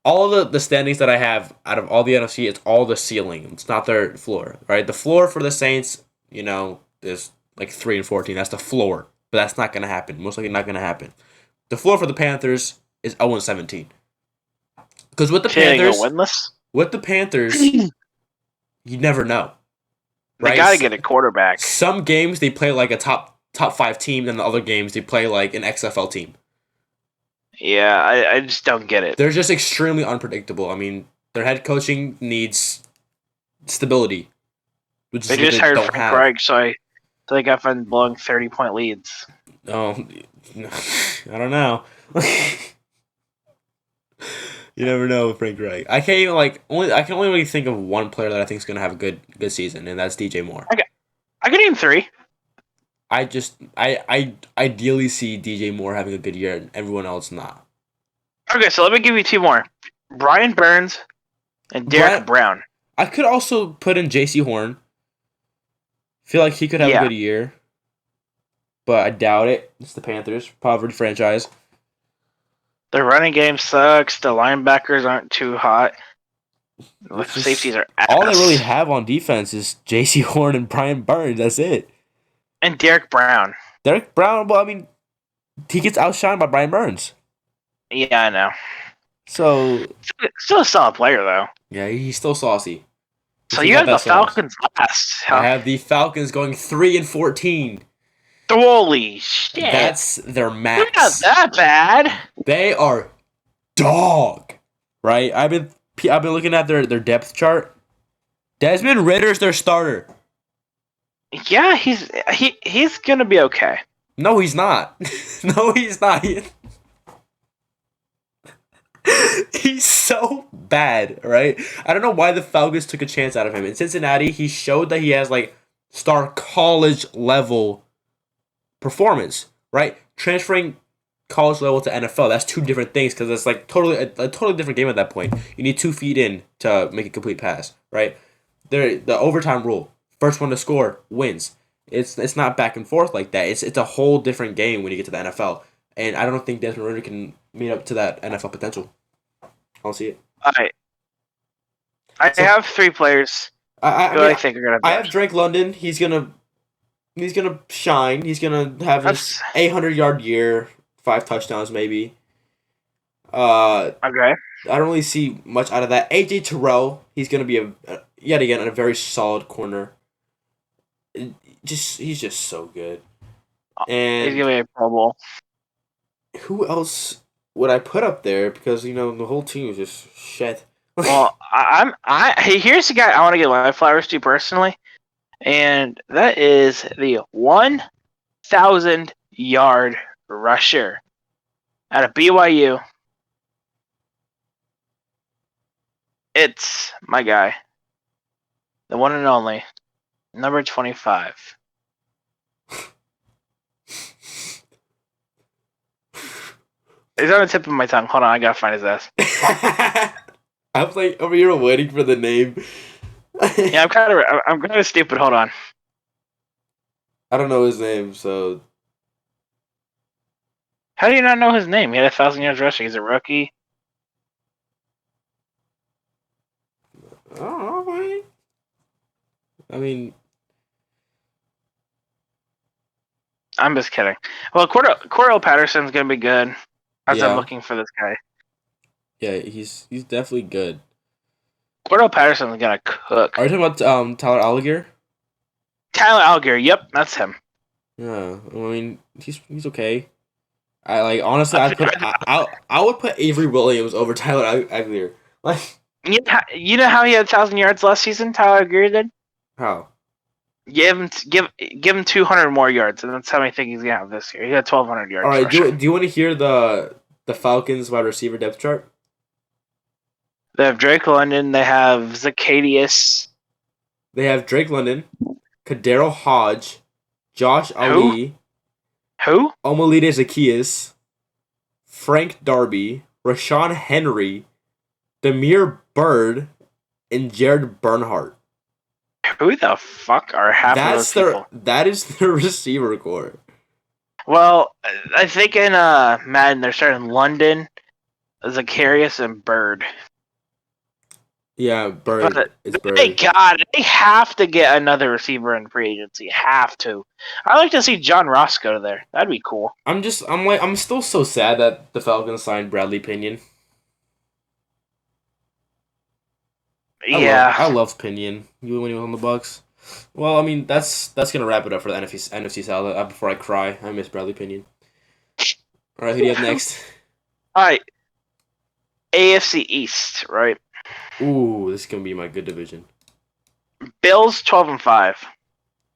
All the standings that I have out of all the NFC, it's all the ceiling. It's not their floor, right? The floor for the Saints, is like 3-14. That's the floor, but that's not gonna happen. Most likely not gonna happen. The floor for the Panthers is 0-17. Because with the Panthers, you never know.
Right? They gotta get a quarterback.
Some games they play like a top 5 team, and the other games they play like an XFL team.
Yeah, I just don't get it.
They're just extremely unpredictable. I mean, their head coaching needs stability.
Which they just hired Frank Reich, so they got fun blowing 30-point leads.
Oh, I don't know. You never know with Frank Reich. I can only really think of one player that I think is gonna have a good season, and that's DJ Moore.
I can name 3.
I ideally see DJ Moore having a good year and everyone else not.
Okay, so let me give you 2 more. Brian Burns and Derek Brown.
I could also put in JC Horn. Feel like he could have a good year. But I doubt it. It's the Panthers. Poverty franchise.
The running game sucks. The linebackers aren't too hot. The safeties are ass.
All they really have on defense is JC Horn and Brian Burns. That's it.
And Derek Brown.
Well, I mean, he gets outshined by Brian Burns.
Yeah, I know.
So
still a solid player, though.
Yeah, he's still saucy.
So you have the Falcons last.
I have the Falcons going 3-14.
Holy shit!
That's their max.
They're not that bad.
They are dog, right? I've been looking at their depth chart. Desmond Ritter's their starter.
Yeah, he's gonna be okay.
No, he's not. No, he's not. He's so bad, right? I don't know why the Falcons took a chance out of him. In Cincinnati, he showed that he has like star college level performance, right? Transferring college level to NFL, that's 2 different things because it's like a totally different game at that point. You need 2 feet in to make a complete pass, right? The overtime rule, first one to score wins. It's not back and forth like that. It's a whole different game when you get to the NFL, and I don't think Desmond Ridder can meet up to that NFL potential. I don't see it.
All right, I have 3 players. I think are gonna.
I have Drake London. He's gonna shine. He's gonna have his 800-yard year, 5 touchdowns maybe.
Okay.
I don't really see much out of that. AJ Terrell, he's gonna be yet again a very solid corner. He's just so good. And
he's gonna be a Pro Bowl.
Who else would I put up there? Because the whole team is just shit.
Well, here's the guy I want to give my flowers to personally, and that is the 1,000-yard rusher out of BYU. It's my guy, the one and only, number 25. He's on the tip of my tongue. Hold on, I gotta find his ass.
I'm like over here waiting for the name.
Yeah, I'm kind of stupid. Hold on.
I don't know his name, so.
How do you not know his name? He had 1,000 yards rushing. He's a rookie.
I don't know, man. I mean,
I'm just kidding. Well, Cordell Patterson's gonna be good. As I'm looking for this guy.
Yeah, he's definitely good.
Cordell Patterson's gonna cook.
Are you talking about Tyler Algier?
Tyler Algier, yep, that's him.
Yeah, I mean he's okay. Honestly, I would put Avery Williams over Tyler Algier. Like,
you know how he had 1,000 yards last season? Tyler Algier did.
How?
Give him 200 more yards, and that's how many think he's gonna have this year. He got 1,200 yards.
All right, do you want to hear the Falcons wide receiver depth chart?
They have Drake London. They have Zacchaeus.
They have Drake London, Kadero Hodge, Josh Ali,
Who?
Omalide Zacchaeus, Frank Darby, Rashawn Henry, Demir Bird, and Jared Bernhardt.
Who the fuck are half of those people?
That is their receiver core.
Well, I think in Madden they're starting London, Zacchaeus, and Bird.
Yeah, Bird. It's Bird.
They have to get another receiver in free agency. Have to. I'd like to see John Ross go there. That'd be cool.
I'm still so sad that the Falcons signed Bradley Pinion.
Yeah,
I love Pinion. When he was on the Bucks. Well, I mean that's gonna wrap it up for the NFC South. Before I cry, I miss Bradley Pinion. All right, who do you have next?
All right, AFC East, right?
Ooh, this is gonna be my good division.
Bills 12-5.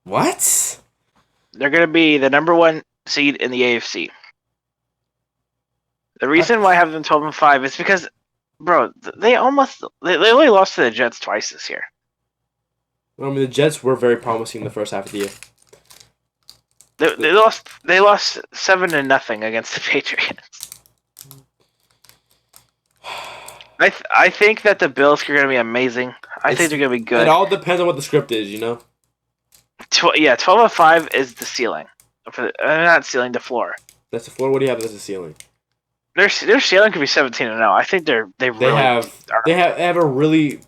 What?
They're gonna be the number 1 seed in the AFC. The reason why I have them 12-5 is because, bro, they only lost to the Jets twice this year.
Well, I mean, the Jets were very promising in the first half of the year.
They lost 7-0 against the Patriots. I think that the Bills are going to be amazing. I think they're going to be good.
It all depends on what the script is, you know?
12-5 is the ceiling. Not ceiling, the floor.
That's the floor. What do you have as the ceiling?
Their ceiling could be 17-0. I think they
have a really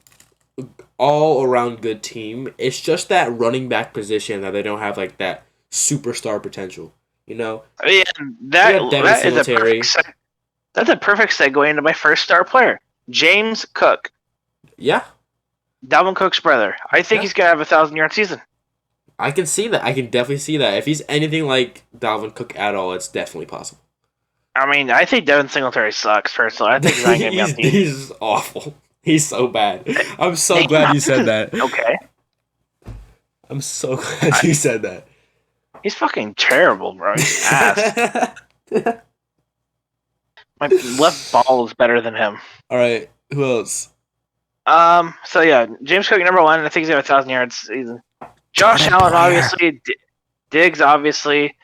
all around good team. It's just that running back position that they don't have like that superstar potential. You know?
Yeah, that is that's a perfect segue into my first star player, James Cook.
Yeah.
Dalvin Cook's brother. I think he's gonna have 1,000-yard season.
I can see that. I can definitely see that. If he's anything like Dalvin Cook at all, it's definitely possible.
I mean, I think Devin Singletary sucks, personally. I think he's not going to be on the team.
He's awful. He's so bad. I'm so glad you said that.
Okay.
I'm so glad you said that.
He's fucking terrible, bro. He's ass. My left ball is better than him.
All right. Who else?
So yeah, James Cook, number 1. I think he's got 1,000 yards season. Josh Allen, obviously. Diggs, obviously.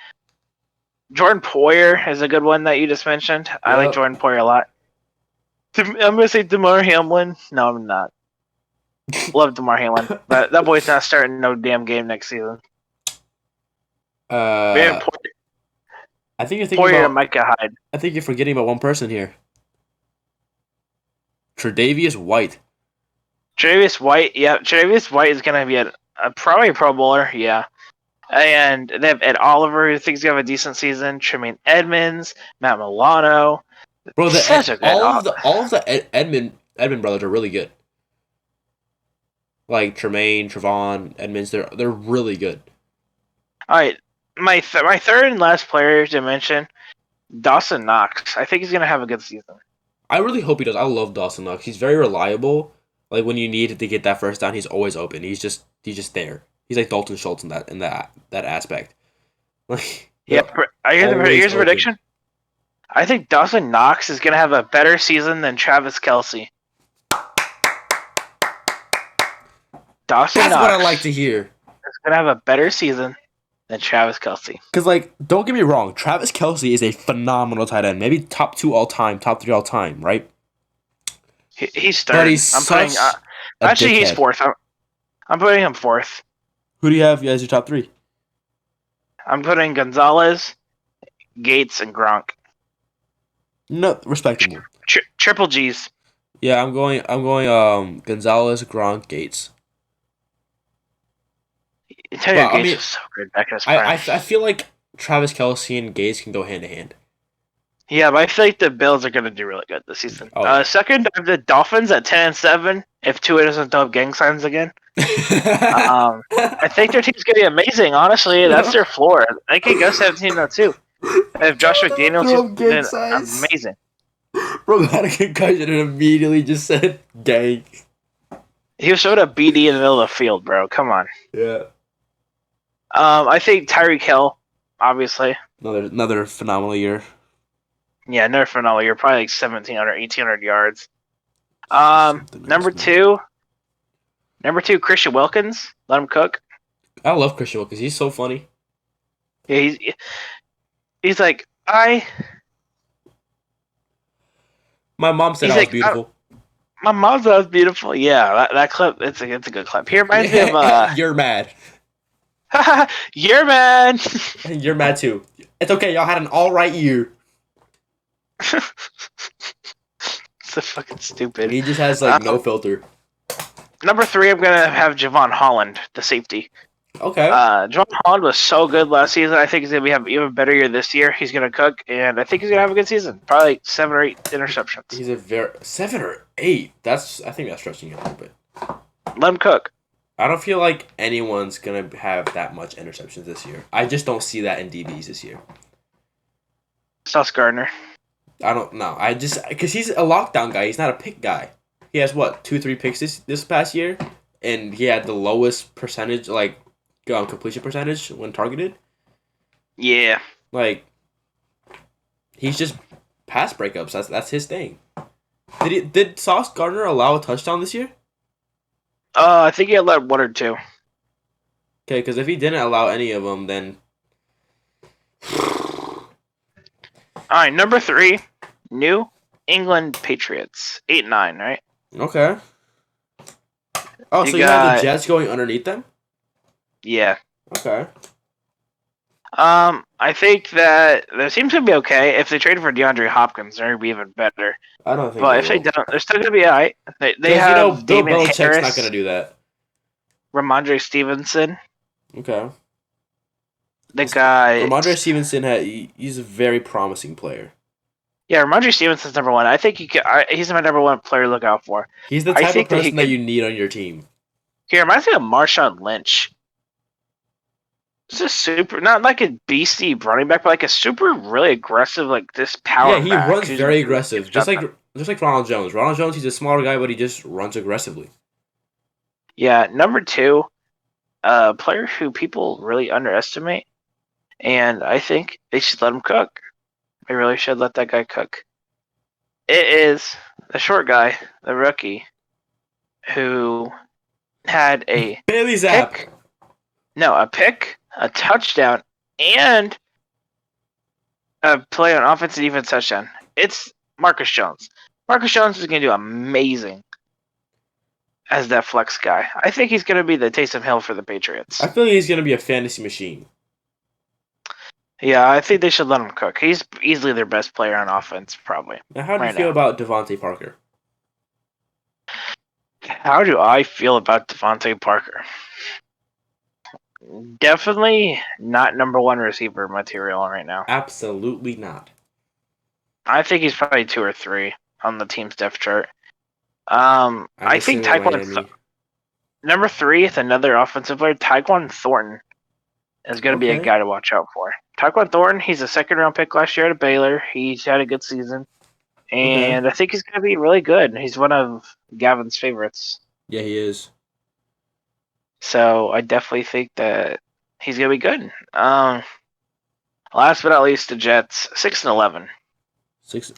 Jordan Poyer is a good one that you just mentioned. Yep. I like Jordan Poyer a lot. I'm going to say DeMar Hamlin. No, I'm not. Love DeMar Hamlin. But that boy's not starting no damn game next season.
I think you're thinking
Poyer
about
and Micah Hyde.
I think you're forgetting about one person here. Tre'Davious White.
Tre'Davious White, yeah. Tre'Davious White is going to be probably a Pro Bowler, yeah. And they have Ed Oliver, who thinks he's going to have a decent season. Tremaine Edmonds, Matt Milano.
Bro, all of the Edmond brothers are really good. Like Tremaine, Trevon, Edmonds, they're really good.
All right, my third and last player to mention, Dawson Knox. I think he's going to have a good season.
I really hope he does. I love Dawson Knox. He's very reliable. Like when you need to get that first down, he's always open. He's just there. He's like Dalton Schultz in that aspect. Like
yeah, here's a prediction. I think Dawson Knox is gonna have a better season than Travis Kelce. That's
what I like to hear.
Is gonna have a better season than Travis Kelce.
Because like, don't get me wrong, Travis Kelce is a phenomenal tight end. Maybe top 2 all time, top 3 all time, right?
He's third. Actually, he's fourth. I'm putting him fourth.
Who do you have as your top 3?
I'm putting Gonzalez, Gates, and Gronk.
No, respectable.
Triple G's.
Yeah, I'm going. Gonzalez, Gronk, Gates.
Gates was so good back in his prime.
I feel like Travis Kelce and Gaze can go hand to hand.
Yeah, but I feel like the Bills are going to do really good this season.
Oh, yeah.
Second, I have the Dolphins at 10-7. If Tua doesn't throw up gang signs again, I think their team's going to be amazing. Honestly, that's their floor. They could go 17-2. If Josh McDaniels is amazing.
Bro got a concussion and immediately just said gang.
He was showing a BD in the middle of the field, bro. Come on.
Yeah.
I think Tyreek Hill, obviously.
Another phenomenal year.
Yeah, another phenomenal year. Probably like 1,700, 1,800 yards. Number two, Christian Wilkins. Let him cook.
I love Christian Wilkins. He's so funny.
Yeah, he's like,
My mom said I was beautiful.
My mom said I was beautiful. Yeah, that clip, it's a good clip. He reminds me of
You're mad.
You're mad.
You're mad too. It's okay. Y'all had an all right year.
So fucking stupid.
He just has like no filter.
Number 3, I'm gonna have Javon Holland, the safety.
Okay.
Javon Holland was so good last season. I think he's gonna have an even better year this year. He's gonna cook, and I think he's gonna have a good season. Probably like 7 or 8 interceptions.
He's a 7 or 8. I think that's stretching it a little bit.
Let him cook.
I don't feel like anyone's gonna have that much interceptions this year. I just don't see that in DBs this year.
Sauce Gardner.
I don't know. Because he's a lockdown guy. He's not a pick guy. He has 2-3 picks this past year, and he had the lowest percentage, completion percentage when targeted.
Yeah.
Like, he's just pass breakups. That's his thing. Did Sauce Gardner allow a touchdown this year?
I think he allowed 1 or 2.
Okay, because if he didn't allow any of them, then.
All right, number 3, New England Patriots, 8-9, right?
Okay. Oh, so you have the Jets going underneath them?
Yeah.
Okay.
I think that their team's gonna be okay. If they trade for DeAndre Hopkins, they're gonna be even better.
I don't think.
But if they don't, they're still gonna be alright. They have
Bill
Damon
Belichick's
Harris,
not gonna do that.
Ramondre Stevenson.
Okay.
The guy.
Ramondre Stevenson he's a very promising player.
Yeah, Ramondre Stevenson's number 1. I think he's my number 1 player to look out for.
He's the type of person that you need on your team.
He reminds me of Marshawn Lynch. It's a super, not like a beastie running back, but like a super really aggressive, like this power.
Yeah, he runs very aggressive, just like Ronald Jones. Ronald Jones, he's a smaller guy, but he just runs aggressively.
Yeah, number 2, a player who people really underestimate, and I think they should let him cook. They really should let that guy cook. It is the short guy, the rookie, who had a
Bailey Zapp.
a pick, a touchdown, and a play on offense and defense touchdown. It's Marcus Jones. Marcus Jones is going to do amazing as that flex guy. I think he's going to be the Taysom Hill for the Patriots.
I feel like he's going to be a fantasy machine.
Yeah, I think they should let him cook. He's easily their best player on offense, probably.
Now, how do you feel about Devontae Parker?
How do I feel about Devontae Parker? Definitely not number 1 receiver material right now.
Absolutely not.
I think he's probably 2 or 3 on the team's depth chart. I think Tyquan number 3 is another offensive player. Tyquan Thornton is going to be a guy to watch out for. Tyquan Thornton, he's a 2nd-round pick last year at Baylor. He's had a good season, and I think he's going to be really good. He's one of Gavin's favorites.
Yeah, he is.
So I definitely think that he's going to be good. Last but not least, the Jets, 6-11.
6.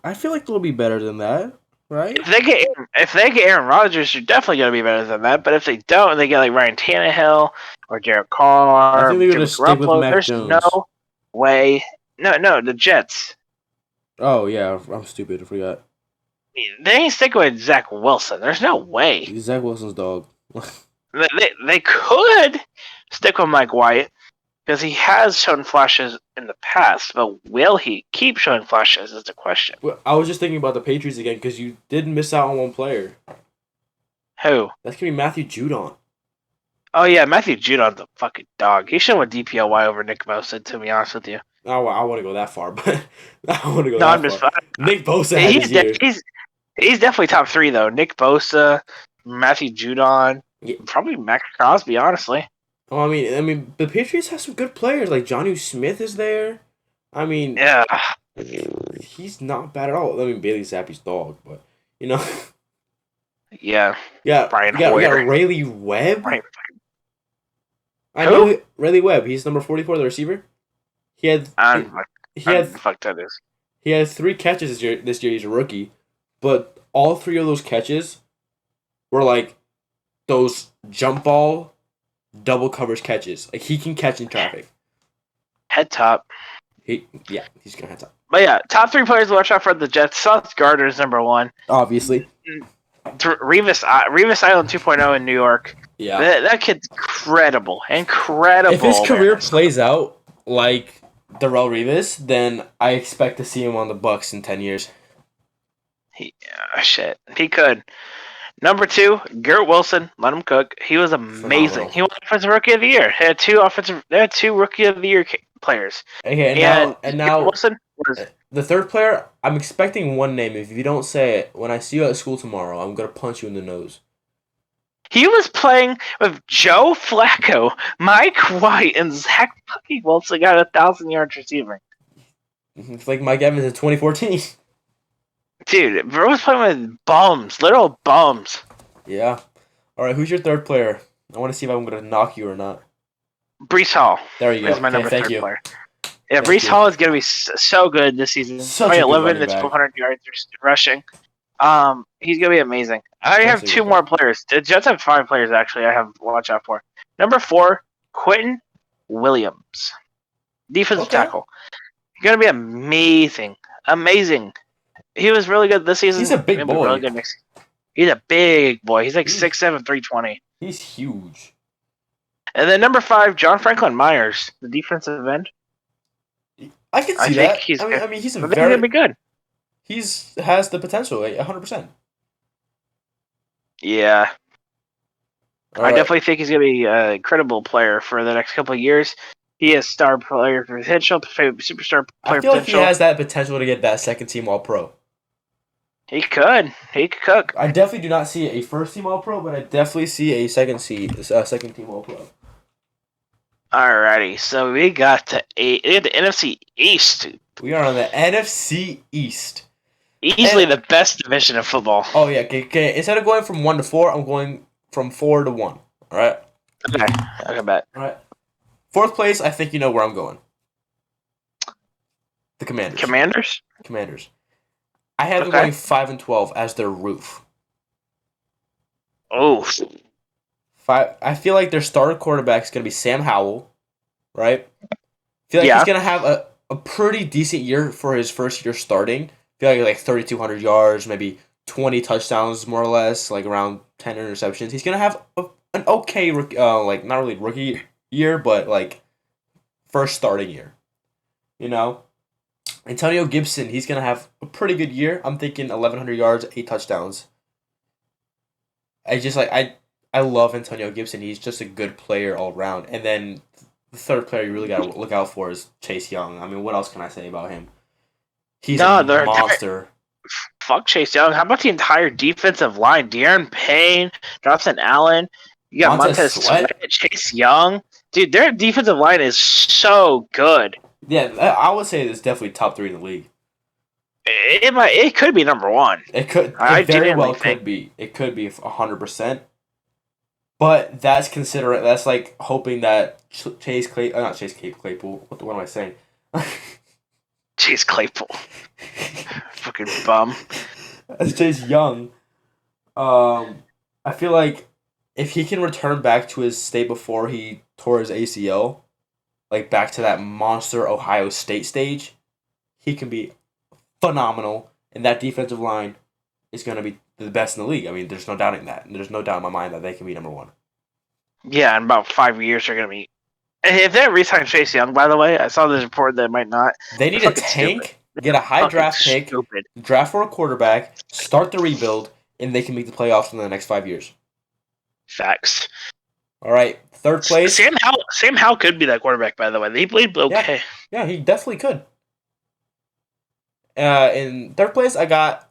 I feel like they'll be better than that, right?
If they get Aaron Rodgers, you're definitely going to be better than that. But if they don't, and they get like Ryan Tannehill or Derek Carr,
I think they're going to stick with Mac
there's
Jones.
No way. No, the Jets.
Oh yeah, I'm stupid. I forgot.
They ain't sticking with Zach Wilson. There's no way.
He's Zach Wilson's dog.
They could stick with Mike White because he has shown flashes in the past, but will he keep showing flashes is the question.
Well, I was just thinking about the Patriots again because you did miss out on one player.
Who?
That's going to be Matthew Judon.
Oh yeah, Matthew Judon's a fucking dog. He should have went DPOY over Nick Bosa, to be honest with you.
Oh, I want to go that far, but I want to go
No, I'm
that
just
far. Nick Bosa had his year.
He's definitely top 3 though. Nick Bosa, Matthew Judon,
Yeah.
probably Max Crosby, honestly.
Oh, I mean, the Patriots have some good players. Like Jonnu Smith is there. I mean,
Yeah.
he's not bad at all. I mean, Bailey Zappi's dog, but you know.
Yeah.
Yeah,
Brian
we got
Hoyer.
Rayleigh Webb.
Brian
I know Rayleigh Webb. He's number 44, the receiver. He had
fuck that is.
He had 3 catches this year. This year he's a rookie, but all 3 of those catches were like those jump ball, double coverage catches. Like he can catch in traffic.
Head top.
He's gonna head top.
But yeah, top 3 players to watch out for the Jets. Sauce Gardner is number 1.
Obviously.
Revis Island 2.0 in New York.
Yeah.
That kid's incredible. If
his career plays out like Darrelle Revis, then I expect to see him on the Bucs in 10 years.
Shit. He could. Number 2, Garrett Wilson. Let him cook. He was amazing. Phenomenal. He won Offensive Rookie of the Year. They had 2 Rookie of the Year players.
Okay, and now
Wilson was
the third player. I'm expecting one name. If you don't say it, when I see you at school tomorrow, I'm gonna punch you in the nose.
He was playing with Joe Flacco, Mike White, and Zach fucking Wilson got 1,000 yards receiving.
It's like Mike Evans in 2014.
Dude, bro was playing with bums, literal bums.
Yeah. All right, who's your third player? I want to see if I'm going to knock you or not.
Breece Hall.
There you go.
Is my number 3 player. Yeah, Breece Hall is going to be so good this season. Probably 11 to 1,200 yards rushing. He's going to be amazing. I have 2 more players. The Jets have 5 players, actually, I have to watch out for. Number 4, Quentin Williams. Defensive tackle. He's going to be amazing. Amazing. He was really good this season.
He's a big boy.
Really good next. He's a big boy. He's like 6'7", 320.
He's huge.
And then number 5, John Franklin Myers, the defensive end.
I can see that. I mean, he's
gonna be good.
Has the potential, 100%.
Yeah.
Right.
I definitely think he's gonna be an incredible player for the next couple of years. He has star player potential, superstar player potential.
I feel like he has that potential to get that second team All-Pro.
He could cook.
I definitely do not see a first team All-Pro, but I definitely see a second team All-Pro.
Alrighty, so we got the NFC East.
We are on the NFC East.
Easily the best division of football.
Oh yeah, okay. Instead of going from 1 to 4, I'm going from 4 to 1. All right.
Okay, bet.
All right. 4th place, I think you know where I'm going. The Commanders. Commanders. I have them going 5-12 as their roof.
Oh.
I feel like their starter quarterback is going to be Sam Howell, right? I feel like he's going to have a pretty decent year for his first year starting. I feel like 3,200 yards, maybe 20 touchdowns more or less, like around 10 interceptions. He's going to have an okay, not really rookie year, but like first starting year. You know? Antonio Gibson, he's going to have a pretty good year. I'm thinking 1,100 yards, 8 touchdowns. I love Antonio Gibson. He's just a good player all around. And then the third player you really got to look out for is Chase Young. I mean, what else can I say about him? He's a monster.
Fuck Chase Young. How about the entire defensive line? De'Aaron Payne, Johnson Allen. You got Montez Sweat, Chase Young. Dude, their defensive line is so good.
Yeah, I would say it's definitely top 3 in the league.
It could be number 1.
It could. It very well could be. It could be 100%. But that's considerate. That's like hoping that not Chase Claypool. What am I saying?
Chase Claypool. Fucking bum.
That's Chase Young. I feel like if he can return back to his state before he tore his ACL, like back to that monster Ohio State stage, he can be phenomenal. And that defensive line is going to be the best in the league. I mean, there's no doubting that. There's no doubt in my mind that they can be number 1.
Yeah, in about 5 years they're going to be. If they re-sign Chase Young, by the way, I saw this report that might not.
They need a tank, get a high draft pick, draft for a quarterback, start the rebuild, and they can make the playoffs in the next 5 years.
Facts.
All right, third place.
Sam Howell could be that quarterback, by the way. He played okay.
Yeah, he definitely could. In third place, I got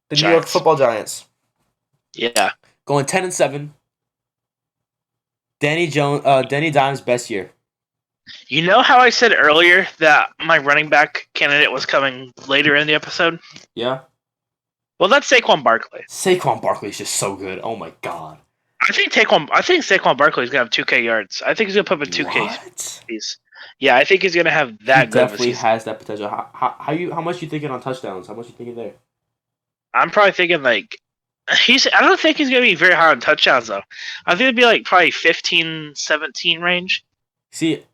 the New York Football Giants.
Yeah.
Going 10-7. Danny Dimes' best year.
You know how I said earlier that my running back candidate was coming later in the episode?
Yeah.
Well, that's Saquon Barkley.
Saquon Barkley is just so good. Oh my god.
I think Saquon Barkley is gonna have 2K yards. I think he's gonna put up a 2K.
What?
Yeah, I think he's gonna have that.
He definitely has that potential. How much you thinking on touchdowns? How much you thinking there?
I'm probably thinking like I don't think he's gonna be very high on touchdowns though. I think it'd be like probably 15, 17 range.
See,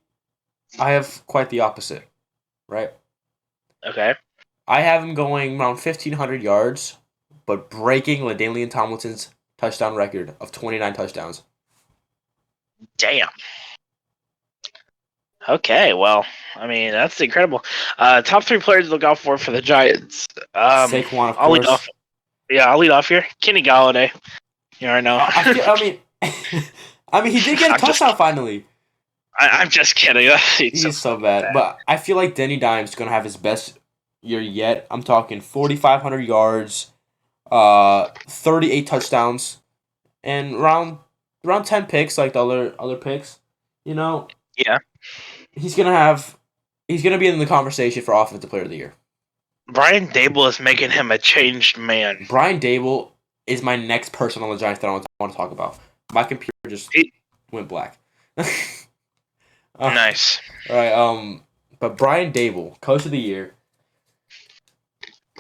I have quite the opposite, right?
Okay.
I have him going around 1,500 yards, but breaking LaDainian Tomlinson's touchdown record of 29 touchdowns.
Damn. Okay, well, I mean, that's incredible. Top 3 players to look out for the Giants.
Saquon, of
I'll
course.
lead off. Yeah, I'll lead off here. Kenny Galladay. You already know.
I mean, he did get a touchdown finally.
I'm just kidding.
He's so bad. But I feel like Danny Dimes is going to have his best year yet. I'm talking 4,500 yards, 38 touchdowns, and around 10 picks like the other picks. You know?
Yeah.
He's gonna be in the conversation for Offensive Player of the Year.
Brian Dable is making him a changed man.
Brian Dable is my next person on the Giants that I want to talk about. My computer just went black.
Nice.
All right. But Brian Dable, Coach of the Year.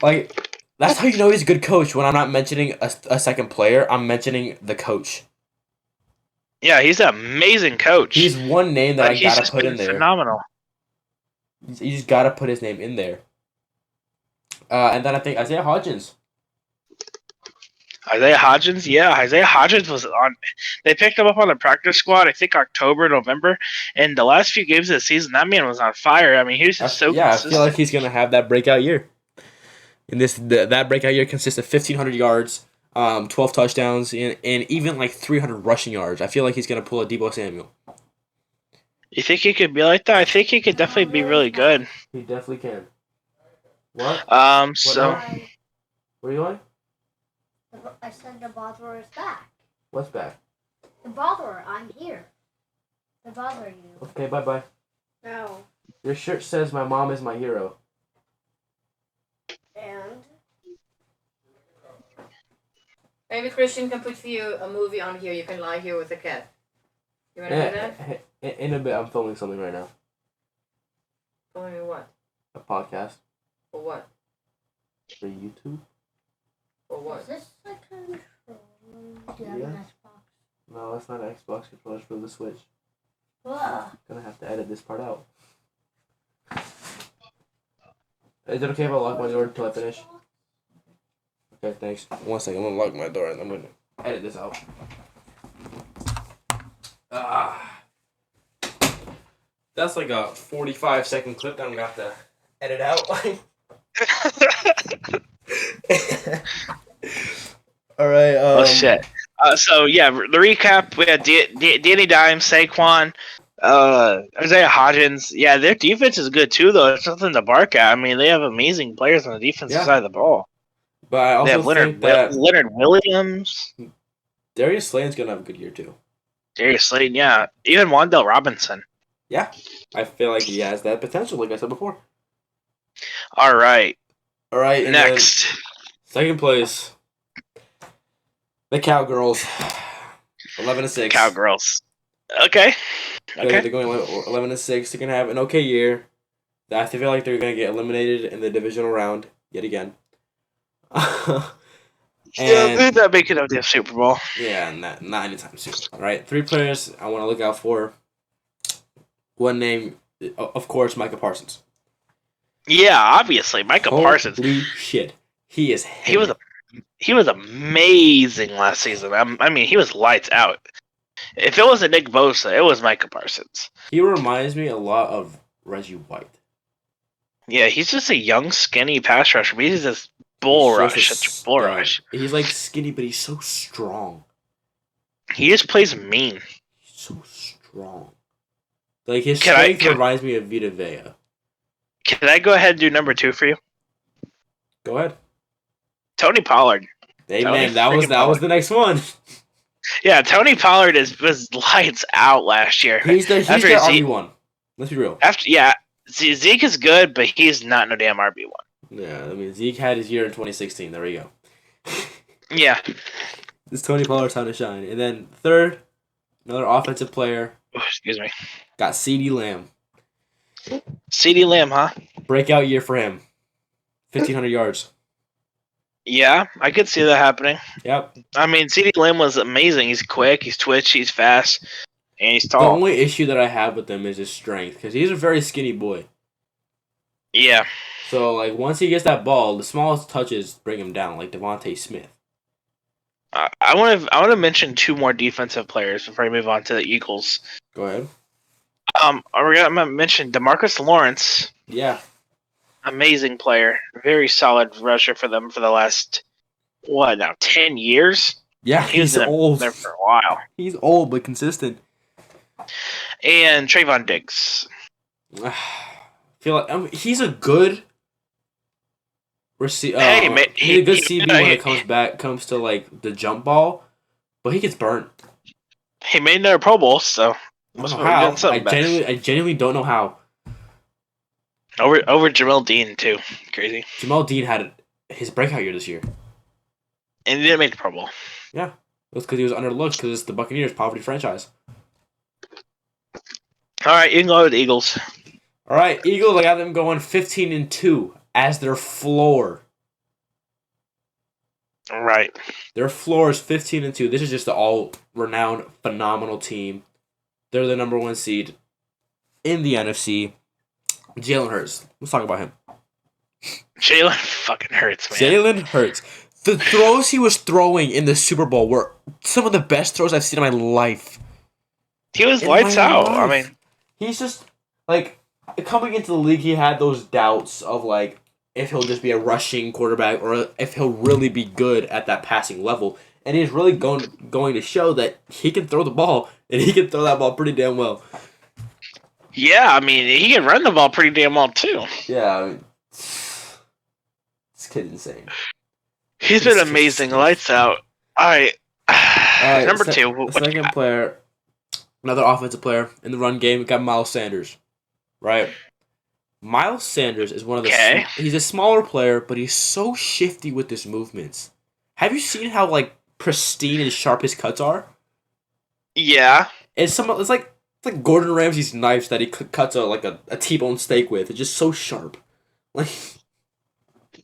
Like, that's how you know he's a good coach. When I'm not mentioning a second player, I'm mentioning the coach.
Yeah, he's an amazing coach.
He's one name that I gotta put in there.
Phenomenal.
You just gotta put his name in there. And then I think Isaiah Hodgins.
Isaiah Hodgins was on. They picked him up on the practice squad. I think October, November, and the last few games of the season, that man was on fire. I mean, he was just so.
Yeah,
consistent.
I feel like he's gonna have that breakout year. And that breakout year consists of 1,500 yards, 12 touchdowns, and even like 300 rushing yards. I feel like he's gonna pull a Deebo Samuel.
You think he could be like that? I think he could definitely be really good.
He definitely can. What?
So.
Where are you going?
I said the botherer is back.
What's back?
The botherer, I'm here. To bother you.
Okay, bye-bye.
No.
Your shirt says my mom is my hero.
And?
Maybe Christian can put for you a movie on here. You can lie here with a cat. You want to do that?
In a bit, I'm filming something right now.
Filming what?
A podcast.
For what?
For YouTube.
For what?
Is this a controller? Do you have an Xbox?
No, that's not an Xbox controller. It's for the Switch.
Ugh.
Gonna have to edit this part out. Is it okay if I lock my door until I finish? Okay, thanks. 1 second, I'm gonna lock my door and I'm gonna edit this out. That's like a 45-second clip that I'm gonna have to edit out. All right.
Oh shit. So yeah, the recap: we had Danny Dimes, Saquon, Isaiah Hodgins. Yeah, their defense is good too, though. It's nothing to bark at. I mean, they have amazing players on the defensive side of the ball.
But I also
they have Leonard Williams.
Darius Slayton's gonna have a good year too.
Darius Slayton, yeah. Even Wan'Dale Robinson.
Yeah, I feel like he has that potential, like I said before.
All right.
Next, second place, the Cowgirls, 11-6.
Cowgirls. Okay.
They're going 11-6. They're gonna have an okay year. I feel like they're gonna get eliminated in the divisional round yet again.
Yeah, they're not making it to the Super Bowl.
Yeah, not anytime soon. All right, 3 players I want to look out for. One name, of course, Micah Parsons.
Yeah, obviously, Micah Parsons.
Holy shit, he is.
He was amazing last season. I mean, he was lights out. If it wasn't Nick Bosa, it was Micah Parsons.
He reminds me a lot of Reggie White.
Yeah, he's just a young, skinny pass rusher. But he's just bull rush.
He's like skinny, but he's so strong.
He just plays mean.
so strong. Like, his strength reminds me of Vita Vea.
Can I go ahead and do number 2 for you?
Go ahead.
Tony Pollard.
Hey, man, that was the next one.
Yeah, Tony Pollard was lights out last year.
He's the RB1. Let's be real.
Zeke is good, but he's not no damn RB1.
Yeah, I mean, Zeke had his year in 2016. There we go.
Yeah.
It's Tony Pollard's time to shine. And then third, another offensive player.
Oh, excuse me.
Got CeeDee Lamb.
CeeDee Lamb, huh?
Breakout year for him. 1,500 yards.
Yeah, I could see that happening.
Yep.
I mean, CeeDee Lamb was amazing. He's quick, he's twitchy, he's fast, and he's tall.
The only issue that I have with him is his strength, because he's a very skinny boy.
Yeah.
So, like, once he gets that ball, the smallest touches bring him down, like Devontae Smith.
I want to mention 2 more defensive players before we move on to the Eagles.
Go ahead.
I'm gonna mention DeMarcus Lawrence.
Yeah.
Amazing player, very solid rusher for them for the last 10 years.
Yeah, he's old.
There for a while.
He's old but consistent.
And Trayvon Diggs.
I feel like he's a good receiver. He's a good CB when it comes to like the jump ball, but he gets burnt.
He made another Pro Bowl, so
I genuinely don't know how.
Over Jamel Dean too, crazy.
Jamel Dean had his breakout year this year,
and he didn't make the Pro Bowl.
Yeah, it was because he was underlooked because it's the Buccaneers' poverty franchise.
All right, you can go with the Eagles.
All right, Eagles. I got them going 15-2 as their floor.
All right.
Their floor is 15-2. This is just the all-renowned, phenomenal team. They're the number 1 seed in the NFC. Jalen Hurts. Let's talk about him.
Jalen fucking Hurts, man.
Jalen Hurts. The throws he was throwing in the Super Bowl were some of the best throws I've seen in my life.
He was lights out. I mean,
he's just, like, coming into the league, he had those doubts of, like, if he'll just be a rushing quarterback or if he'll really be good at that passing level. And he's really going to show that he can throw the ball, and he can throw that ball pretty damn well.
Yeah, I mean, he can run the ball pretty damn well, too.
Yeah, I mean, this kid's insane.
He's been amazing. Lights out. All right. Number 2.
Second player, another offensive player in the run game, we got Miles Sanders. Right? Miles Sanders is one of the...
Okay.
He's a smaller player, but he's so shifty with his movements. Have you seen how, like, pristine and sharp his cuts are?
Yeah.
It's like Gordon Ramsay's knives that he cuts a T-bone steak with. It's just so sharp. Like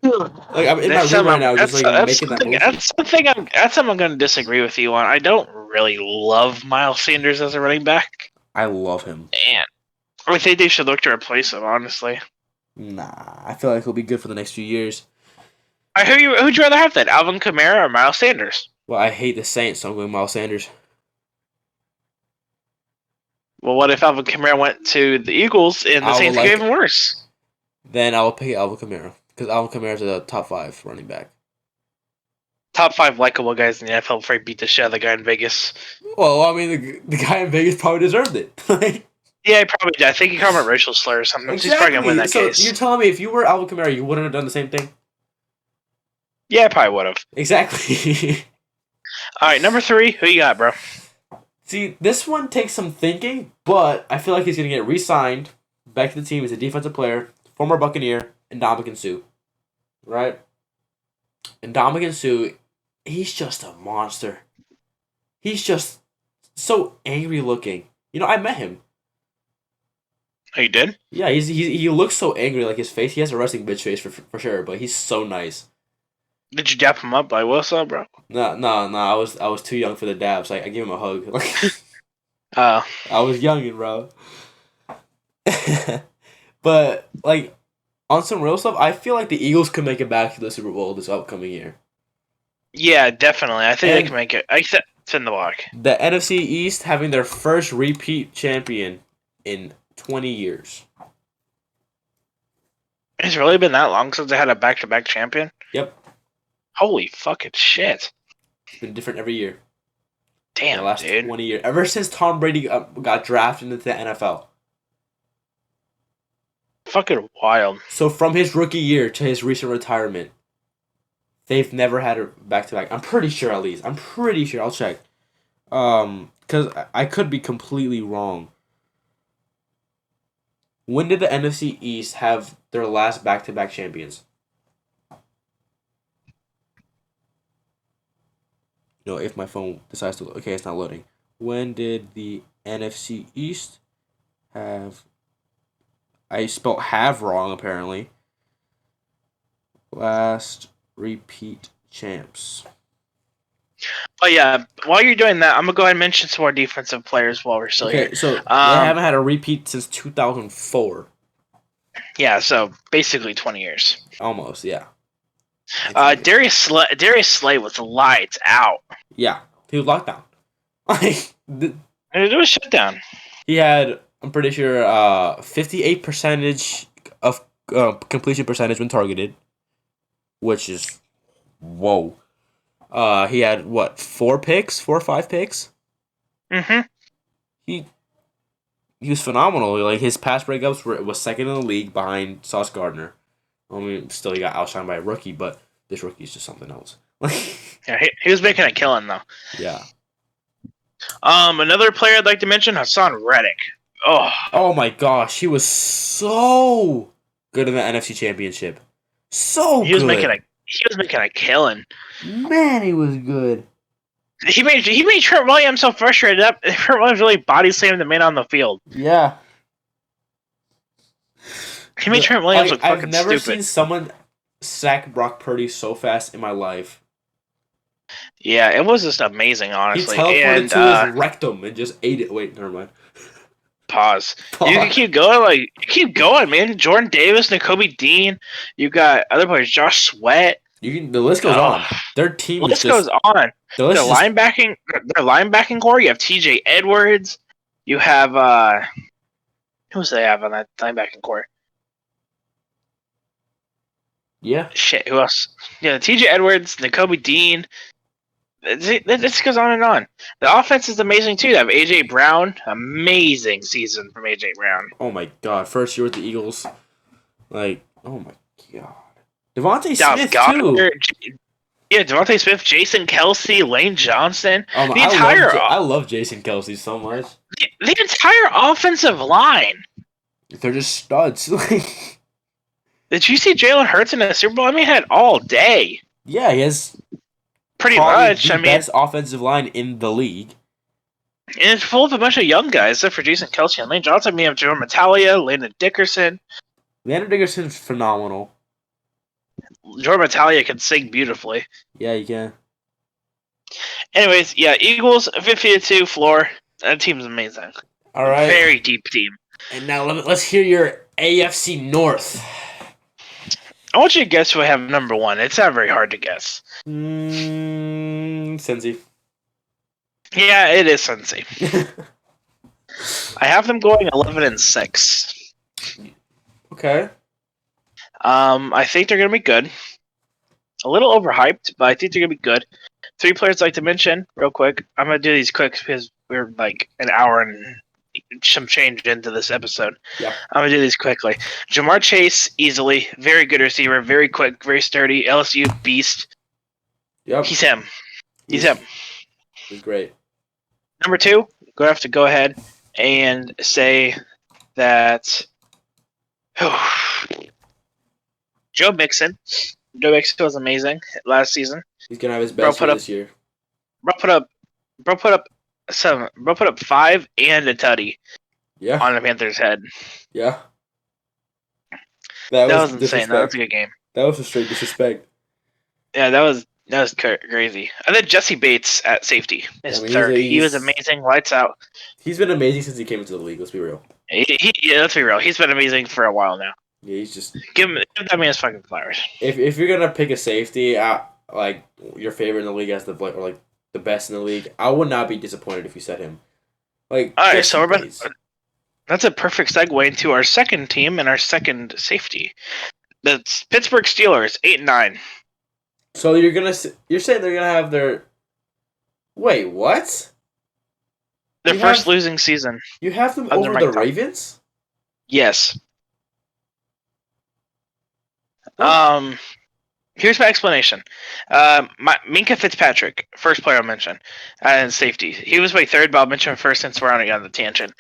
I'm in my room right now, just like making that motion.
That's something I'm going to disagree with you on. I don't really love Miles Sanders as a running back.
I love him.
And I think they should look to replace him, honestly.
Nah, I feel like he'll be good for the next few years.
Who'd you rather have then, Alvin Kamara or Miles Sanders?
Well, I hate the Saints, so I'm going Miles Sanders.
Well, what if Alvin Kamara went to the Eagles and the Saints get even worse?
Then I will pick Alvin Kamara, because Alvin Kamara is a top 5 running back.
Top 5 likable guys in the NFL before he beat the shit out of the guy in Vegas.
Well, I mean, the guy in Vegas probably deserved it.
Yeah, he probably did. I think he called him a racial slur or something.
Exactly.
He's probably going to win that case.
You're telling me if you were Alvin Kamara, you wouldn't have done the same thing?
Yeah, I probably would have.
Exactly.
All right, number 3. Who you got, bro?
See, this one takes some thinking, but I feel like he's going to get re-signed back to the team as a defensive player, former Buccaneer, and Ndamukong Suh. Right? And Ndamukong Suh, he's just a monster. He's just so angry looking. You know, I met him.
Oh, you did?
Yeah, he looks so angry, like his face. He has a resting bitch face for sure, but he's so nice.
Did you dap him up? Like, what's up, bro?
No. I was too young for the dab, so I gave him a hug.
I
was youngin', bro. But like, on some real stuff, I feel like the Eagles could make it back to the Super Bowl this upcoming year.
Yeah, definitely. I think they can make it. I said it's in the block.
The NFC East having their first repeat champion in 20 years.
It's really been that long since they had a back-to-back champion?
Yep.
Holy fucking shit.
It's been different every year.
Damn,
the last
dude.
20 years. Ever since Tom Brady got drafted into the NFL.
Fucking wild.
So from his rookie year to his recent retirement, they've never had a back-to-back. I'm pretty sure, at least. I'm pretty sure. I'll check. Because I could be completely wrong. When did the NFC East have their last back-to-back champions? No, if my phone decides to... Okay, it's not loading. When did the NFC East have... I spelled have wrong, apparently. Last repeat champs.
Oh yeah, while you're doing that, I'm gonna go ahead and mention some more defensive players while we're still here.
Okay, so they haven't had a repeat since 2004.
Yeah, so basically 20 years.
Almost, yeah.
Darius Slay was lights out.
Yeah, he was locked down.
It was shut down.
He had, I'm pretty sure, 58% of completion percentage when targeted, which is, whoa. He had, 4 or 5 picks?
Mm-hmm.
He was phenomenal. Like, his pass breakups was second in the league behind Sauce Gardner. I mean, still he got outshined by a rookie, but this rookie is just something else.
Yeah, he was making a killing though.
Yeah.
Another player I'd like to mention, Hassan Reddick.
Oh my gosh, he was so good in the NFC Championship. So
he was
good.
He was making a killing.
Man, he was good.
He made Trent Williams so frustrated up. Trent Williams really body slammed the man on the field.
Yeah.
He made Trent Williams look fucking
I've never
stupid.
seen someone sack Brock Purdy so fast in my life.
Yeah, it was just amazing, honestly.
He teleported to his rectum and just ate it. Wait, never mind.
Pause. You can keep going, man. Jordan Davis, Nakobe Dean. You got other players, Josh Sweat.
The list goes on. Their team
list goes on. Their linebacking core. You have T.J. Edwards. You have who do they have on that linebacking core?
Yeah.
Shit. Who else? Yeah, T.J. Edwards, Nakobe Dean. This goes on and on. The offense is amazing too. They have A.J. Brown. Amazing season from A.J. Brown.
Oh my god. First year with the Eagles. Like, oh my god. Devontae Smith too.
Yeah, Devontae Smith, Jason Kelsey, Lane Johnson.
Oh my, I love Jason Kelsey so much.
The entire offensive line.
They're just studs.
Did you see Jalen Hurts in the Super Bowl? I mean, he had all day.
Yeah, he has
pretty much.
The best offensive line in the league.
And it's full of a bunch of young guys, except for Jason Kelsey and Lane Johnson. We have Jordan Matalia, Landon Dickerson.
Landon Dickerson's phenomenal.
Jordan Matalia can sing beautifully.
Yeah, you can.
Anyways, yeah, Eagles 50-2 floor. That team's amazing.
All right.
Very deep team.
And now let's hear your AFC North.
I want you to guess who I have number 1. It's not very hard to guess.
Cincy.
Yeah, it is Cincy. I have them going 11-6.
Okay.
I think they're going to be good. A little overhyped, but I think they're going to be good. 3 players I'd like to mention real quick. I'm going to do these quick because we're like an hour and some change into this episode.
Yeah.
I'm going to do these quickly. Jamar Chase, easily. Very good receiver. Very quick. Very sturdy. LSU beast.
Yep.
He's him. He's him.
He's great.
Number 2, going to have to go ahead and say that... Joe Mixon. Joe Mixon was amazing last season.
He's gonna have his best year this year.
Bro put up 5 and a tutty.
Yeah.
On the Panthers' head.
Yeah.
That was insane. That was a good game.
That was a straight disrespect.
Yeah, that was crazy. And then Jesse Bates at safety is third. He was amazing. Lights out.
He's been amazing since he came into the league. Let's be real.
Yeah, let's be real. He's been amazing for a while now.
Yeah, he's just
give that man his fucking flowers.
If you're gonna pick a safety, like your favorite in the league as the best in the league, I would not be disappointed if you said him. Like,
all right, so that's a perfect segue into our second team and our second safety. The Pittsburgh Steelers, 8-9.
So you're saying they're gonna have their. Wait, what?
Their first losing season.
You have them over the Ravens?
Yes.
Oh.
Here's my explanation. Minkah Fitzpatrick, first player I'll mention, and safety. He was my third, but I'll mention him first since we're on the tangent.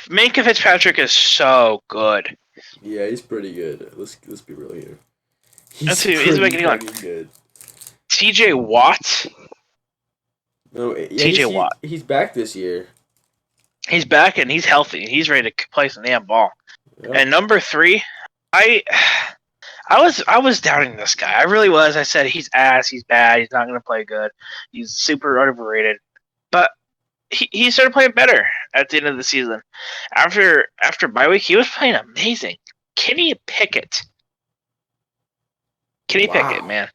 Minkah Fitzpatrick is so good.
Yeah, he's pretty good. Let's be real here.
He's making
good.
TJ Watt.
No, yeah,
TJ Watt.
He's back this year.
He's back and he's healthy. He's ready to play some damn ball. Yep. And number 3, I was doubting this guy. I really was. I said he's ass. He's bad. He's not going to play good. He's super overrated. But he started playing better at the end of the season. After bye week, he was playing amazing. Kenny Pickett. Pickett, man.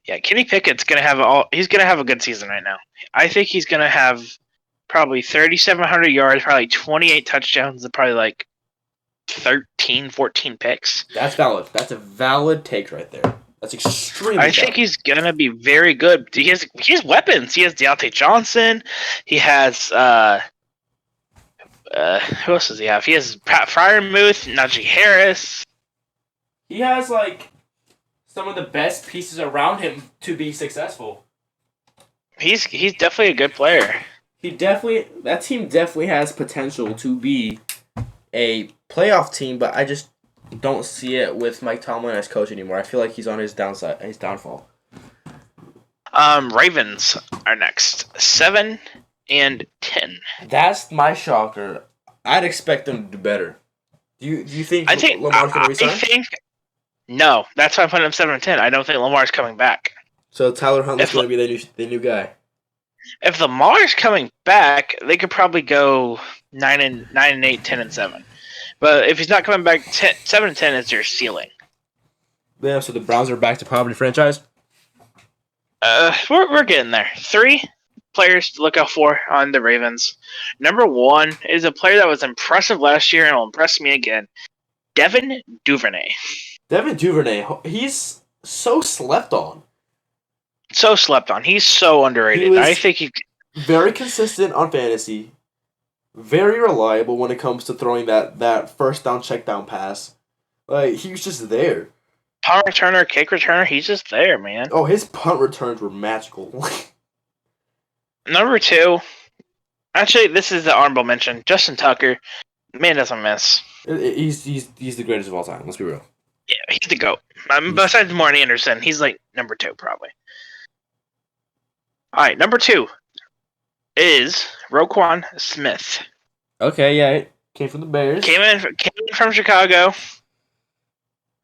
Yeah, Kenny Pickett's gonna have he's gonna have a good season right now. I think he's gonna have probably 3,700 yards, probably 28 touchdowns, and probably like 13, 14 picks.
That's valid. That's a valid take right there. That's extremely valid.
I think he's gonna be very good. He has weapons. He has Deontay Johnson. He has who else does he have? He has Pat Freiermuth, Najee Harris.
He has like some of the best pieces around him to be successful.
He's definitely a good player.
That team definitely has potential to be a playoff team, but I just don't see it with Mike Tomlin as coach anymore. I feel like he's on his downfall.
Ravens are next, 7-10.
That's my shocker. I'd expect them to do better. Do you think Lamar's going to resign?
No, that's why I'm putting him 7-10. I don't think Lamar's coming back.
So Tyler Huntley's going to be the new guy.
If Lamar's coming back, they could probably go 9-8, 10-7. But if he's not coming back, 7-10 is their ceiling.
Yeah, so the Browns are back to poverty franchise.
We're getting there. 3 players to look out for on the Ravens. Number 1 is a player that was impressive last year and will impress me again. Devin Duvernay.
Devin Duvernay, he's so slept on.
He's so underrated. I think he's
very consistent on fantasy. Very reliable when it comes to throwing that first down check down pass. Like, he was just there.
Punt returner, kick returner, he's just there, man.
Oh, his punt returns were magical.
Number 2, actually, this is the honorable mention. Justin Tucker, man doesn't miss.
He's the greatest of all time. Let's be real.
Yeah, he's the GOAT. Besides Morton Anderson, he's like number 2 probably. All right, number 2 is Roquan Smith.
Okay, yeah, came from the Bears.
Came in from Chicago.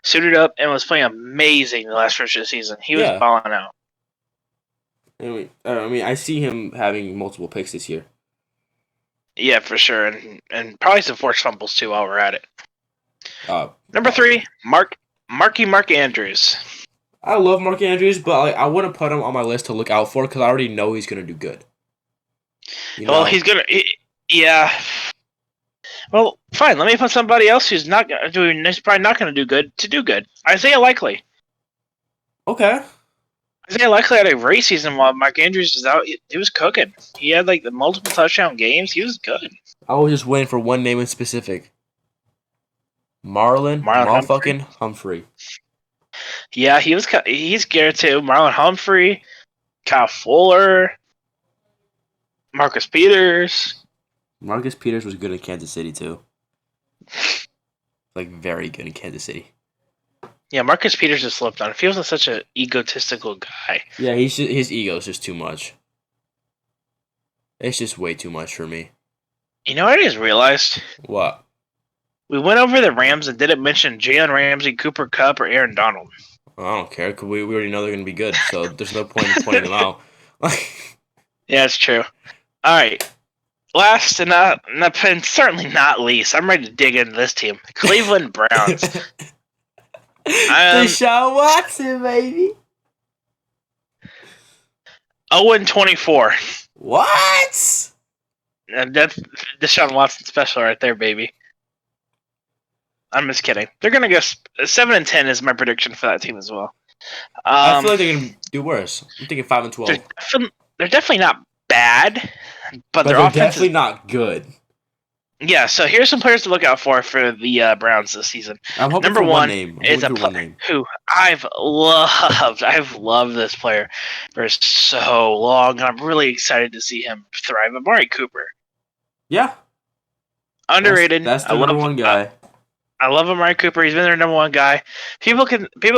Suited up and was playing amazing the last stretch of the season. He was balling out.
I mean, I see him having multiple picks this year.
Yeah, for sure, and probably some forced fumbles too while we're at it. Number 3, Mark Andrews.
I love Mark Andrews, but I wouldn't put him on my list to look out for because I already know he's gonna do good.
Well, he's gonna, yeah. Well, fine. Let me put somebody else who's not gonna do. He's probably not gonna do good to do good. Isaiah Likely.
Okay.
Isaiah Likely had a great season while Mark Andrews was out. He was cooking. He had like the multiple touchdown games. He was good.
I was just waiting for one name in specific. Marlon fucking Humphrey.
Yeah, he's good too. Marlon Humphrey, Kyle Fuller, Marcus Peters.
Marcus Peters was good in Kansas City too. Like very good in Kansas City.
Yeah, Marcus Peters just slipped on. It feels like such an egotistical guy.
Yeah, his ego is just too much. It's just way too much for me.
You know what I just realized?
What?
We went over the Rams and didn't mention Jalen Ramsey, Cooper Kupp, or Aaron Donald.
I don't care because we already know they're going to be good, so there's no point in pointing them out.
Yeah, it's true. All right. Last and certainly not least, I'm ready to dig into this team. Cleveland Browns.
Deshaun Watson, baby.
0-24.
What?
And that's Deshaun Watson special right there, baby. I'm just kidding. They're gonna go 7-10 is my prediction for that team as well.
I feel like they're gonna do worse. I'm thinking 5-12.
They're definitely not bad. but their
they're
offense
definitely
is
not good.
Yeah, so here's some players to look out for the Browns this season.
I'm hoping
Number
for
one
one name.
is a player who I've loved. I've loved this player for so long, and I'm really excited to see him thrive. Amari Cooper.
Yeah.
Underrated.
That's the number one guy.
I love Amari Cooper. He's been their number one guy. People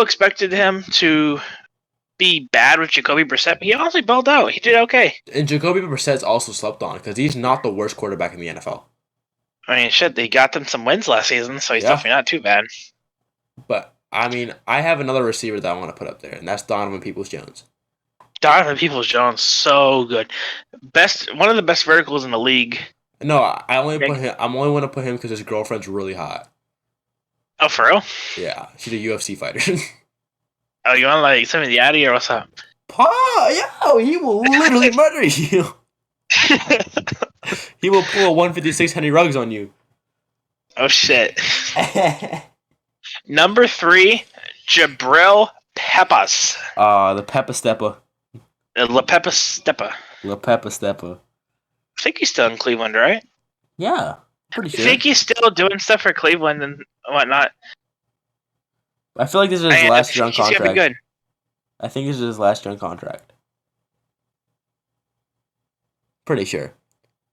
expected him to be bad with Jacoby Brissett, but he honestly balled out. He did okay.
And Jacoby Brissett's also slept on because he's not the worst quarterback in the NFL.
I mean, shit, they got them some wins last season, so he's definitely not too bad.
But, I mean, I have another receiver that I want to put up there, and that's Donovan Peoples-Jones.
Donovan Peoples-Jones, so good. One of the best verticals in the league.
No, I'm only want to put him because his girlfriend's really hot.
Oh, for real?
Yeah, she's a UFC fighter.
Oh, you want to send me the Addy or what's up?
Yo, he will literally murder you. He will pull a 156 Henry Ruggs on you.
Oh, shit. Number 3, Jabril Peppers.
The Peppa Steppa.
La Peppa Steppa.
La Peppa Steppa.
I think he's still in Cleveland, right?
Yeah, pretty sure.
I think he's still doing stuff for Cleveland and whatnot.
I feel like this is his last year on contract.
He's gonna be good.
I think this is his last year on contract. Pretty sure.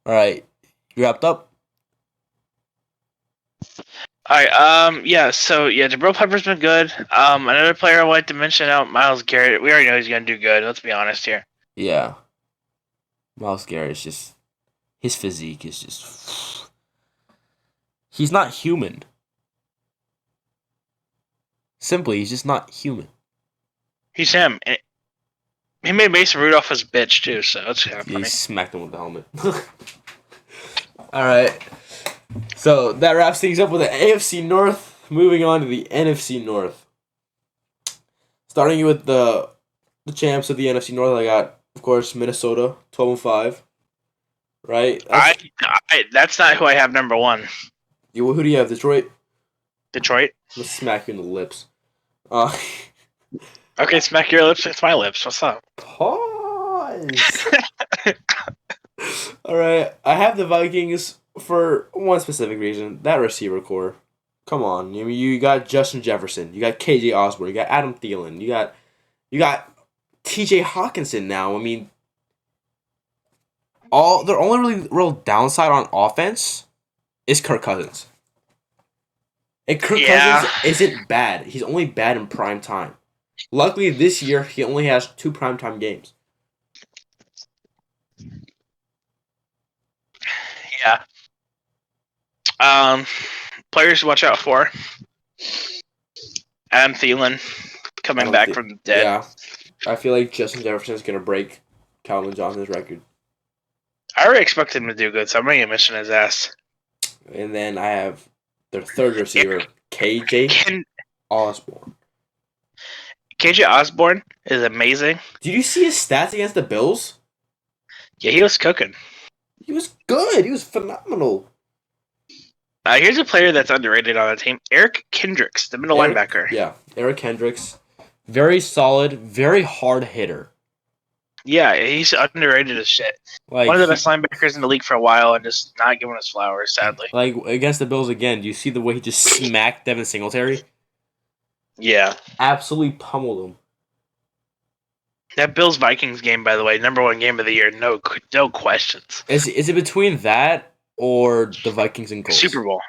All right, you wrapped up?
All right. Jabril Pepper's been good. Another player I wanted to mention out, Myles Garrett. We already know he's gonna do good. Let's be honest here.
Yeah. Myles Garrett is just, his physique is just, he's not human. Simply, he's just not human.
He's him. He made Mason Rudolph his bitch too, so that's kind of funny.
He smacked him with the helmet. All right. So that wraps things up with the AFC North. Moving on to the NFC North. Starting with the champs of the NFC North, I got, of course, Minnesota, 12-5. Right?
That's not who I have number 1.
Who do you have? Detroit?
Detroit.
Let's smack you in the lips.
Okay, smack your lips. It's my lips. What's up?
Pause. All right, I have the Vikings for one specific reason. That receiver core. Come on, you got Justin Jefferson, you got KJ Osborne, you got Adam Thielen, you got TJ Hawkinson now. I mean, their only really real downside on offense is Kirk Cousins. And Kirk Cousins isn't bad. He's only bad in prime time. Luckily, this year, he only has 2 primetime games.
Yeah. Players to watch out for. Adam Thielen coming back from the dead.
Yeah. I feel like Justin Jefferson is going to break Calvin Johnson's record.
I already expect him to do good, so I'm going to mention his ass.
And then I have their third receiver, KJ Osborne.
KJ Osborne is amazing.
Did you see his stats against the Bills?
Yeah, he was cooking.
He was good. He was phenomenal.
Here's a player that's underrated on the team. Eric Kendricks, the middle linebacker.
Yeah, Eric Kendricks. Very solid, very hard hitter.
Yeah, he's underrated as shit. One of the best linebackers in the league for a while and just not giving us flowers, sadly.
Like, against the Bills again, do you see the way he just smacked Devin Singletary?
Yeah.
Absolutely pummeled him.
That Bills-Vikings game, by the way, number 1 game of the year, no questions.
Is it between that or the Vikings and Colts?
Super Bowl.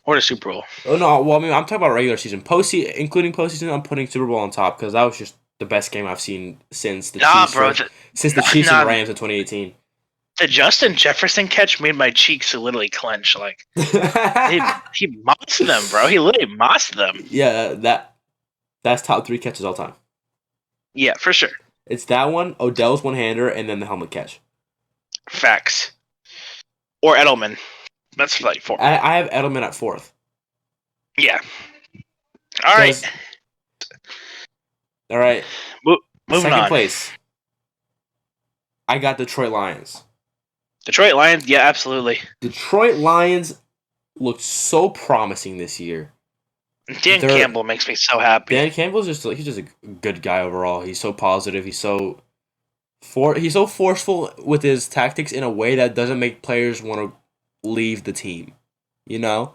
Or the Super Bowl.
Oh, no, well, I mean, I'm talking about regular season. Including postseason, I'm putting Super Bowl on top because that was just the best game I've seen since the Chiefs and Rams in 2018.
The Justin Jefferson catch made my cheeks literally clench. Like he mossed them, bro. He literally mossed them.
Yeah, that's top 3 catches all time.
Yeah, for sure.
It's that one, Odell's one-hander, and then the helmet catch.
Facts. Or Edelman. That's like 4.
I have Edelman at 4th.
Yeah. All right. Moving
Second
on.
place. I got Detroit Lions.
Detroit Lions, yeah, absolutely.
Detroit Lions looked so promising this year.
Dan Campbell makes me so happy.
Dan Campbell's he's just a good guy overall. He's so positive. He's so He's so forceful with his tactics in a way that doesn't make players want to leave the team. You know,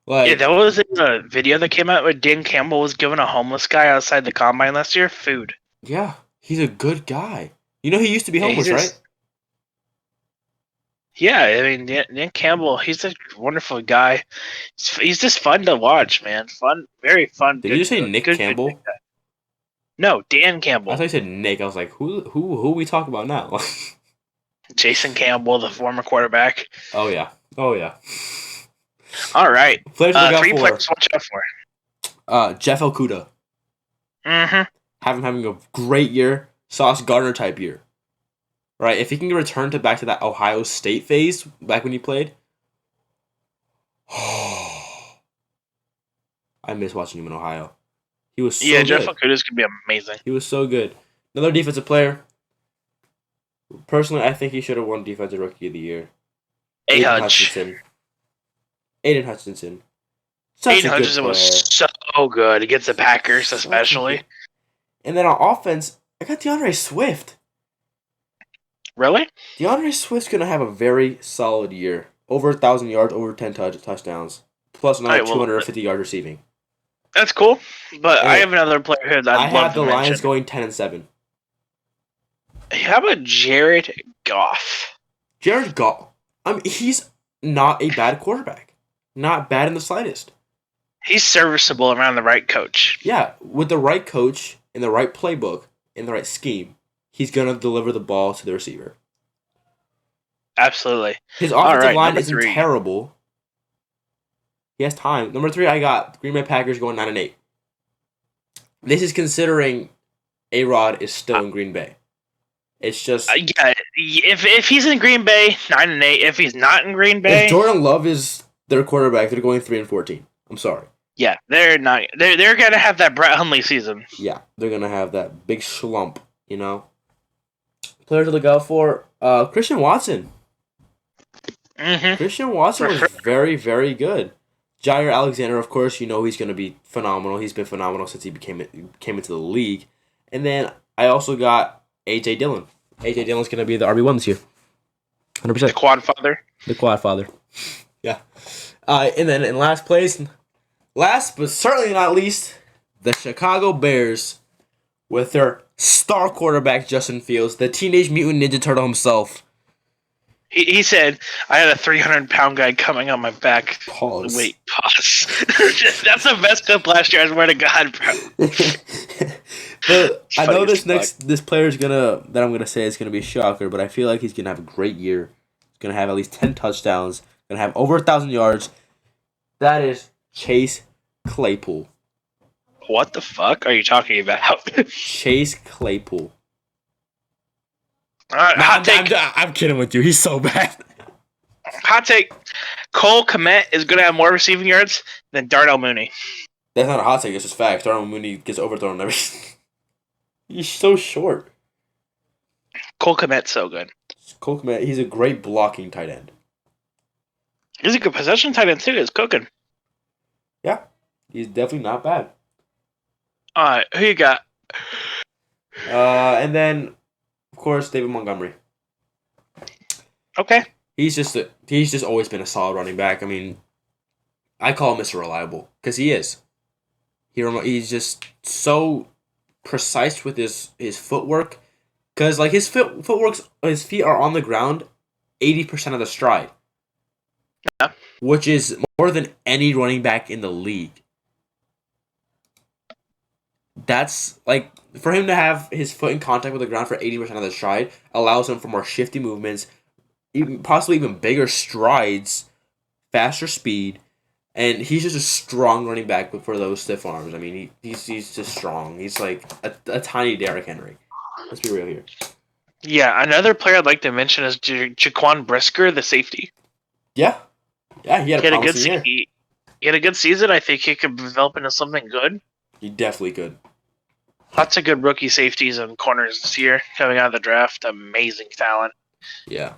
yeah, that was in a video that came out where Dan Campbell was giving a homeless guy outside the combine last year food.
Yeah, he's a good guy. You know, he used to be homeless, right?
Yeah, I mean, Dan Campbell, he's a wonderful guy. He's just fun to watch, man. Fun, very fun.
Did you just say Nick Campbell?
Good no, Dan Campbell.
I thought you said Nick. I was like, who we talk about now?
Jason Campbell, the former quarterback.
Oh yeah.
All right.
Players to look out
3
for.
players to watch out for.
Jeff Okudah. Having a great year. Sauce Gardner type year. Right? If he can return back to that Ohio State phase back when he played. I miss watching him in Ohio. He was so good.
Jeff Okudah's could be amazing.
He was so good. Another defensive player. Personally, I think he should have won Defensive Rookie of the Year. Aiden Hutchinson. Aiden Hutchinson
was so good against the Packers, especially.
And then on offense, I got DeAndre Swift.
Really?
DeAndre Swift's going to have a very solid year. Over 1,000 yards, over 10 touchdowns. Plus another 250 yards receiving.
That's cool. But I have another player here that I'd love to mention. I have the Lions
going 10-7.
How about Jared Goff?
Jared Goff. I mean, he's not a bad quarterback. Not bad in the slightest.
He's serviceable around the right coach.
Yeah, with the right coach, in the right playbook, in the right scheme, he's going to deliver the ball to the receiver.
Absolutely.
His offensive line isn't terrible. He has time. Number 3, I got Green Bay Packers going 9-8. This is considering A-Rod is still in Green Bay. It's just
if he's in Green Bay, 9-8. If he's not in Green Bay,
if Jordan Love is their quarterback, they're going 3-14. I'm sorry.
Yeah, they're not. They're gonna have that Brett Hundley season.
Yeah, they're gonna have that big slump. You know. Players to look out for: Christian Watson. Christian Watson was very, very good. Jair Alexander, of course, you know he's going to be phenomenal. He's been phenomenal since he came into the league. And then I also got A.J. Dillon. A.J. Dillon's going to be the RB1 this year. 100%.
The quad father.
The quad father. Yeah. And then in last place, last but certainly not least, the Chicago Bears with their star quarterback, Justin Fields, the Teenage Mutant Ninja Turtle himself.
He said, I had a 300-pound guy coming on my back.
Pause.
Wait, pause. That's the best clip last year, I swear to God, bro.
But I know this player is that I'm gonna say is gonna be a shocker, but I feel like he's gonna have a great year. He's gonna have at least 10 touchdowns, gonna have over 1,000 yards. That is Chase Claypool.
What the fuck are you talking about?
Chase Claypool.
Hot take.
I'm kidding with you. He's so bad.
Hot take. Cole Kmet is going to have more receiving yards than Darnell Mooney.
That's not a hot take. It's just facts. Darnell Mooney gets overthrown and everything. He's so short.
Cole Kmet's so good.
Cole Kmet, he's a great blocking tight end.
He's a good possession tight end too. He's cooking.
Yeah. He's definitely not bad.
All right. Who you got?
And then... of course, David Montgomery.
Okay.
He's just always been a solid running back. I mean, I call him Mr. Reliable because he is. He's just so precise with his footwork because like his feet are on the ground 80% of the stride.
Yeah.
Which is more than any running back in the league. That's like for him to have his foot in contact with the ground for 80% of the stride allows him for more shifty movements, possibly even bigger strides, faster speed, and he's just a strong running back for those stiff arms. I mean, he's just strong. He's like a tiny Derrick Henry. Let's be real here.
Yeah, another player I'd like to mention is Jaquan Brisker, the safety.
Yeah, he had a good season.
He had a good season. I think he could develop into something good.
He definitely could.
Lots of good rookie safeties and corners this year coming out of the draft. Amazing talent.
Yeah.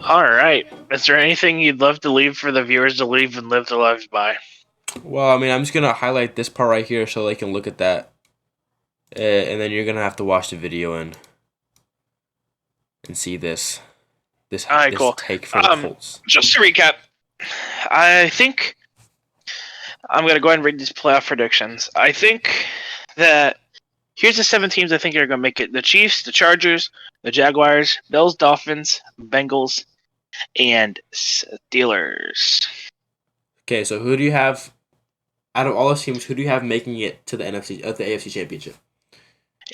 All right. Is there anything you'd love to leave for the viewers to leave and live their lives by?
Well, I mean, I'm just going to highlight this part right here so they can look at that. And then you're going to have to watch the video and and see this
All right, cool.
take for the Colts.
Just to recap, I think I'm going to go ahead and read these playoff predictions. I think that here's the 7 teams I think are going to make it: the Chiefs, the Chargers, the Jaguars, Bills, Dolphins, Bengals, and Steelers.
Okay, so who do you have out of all those teams? Who do you have making it to the AFC Championship?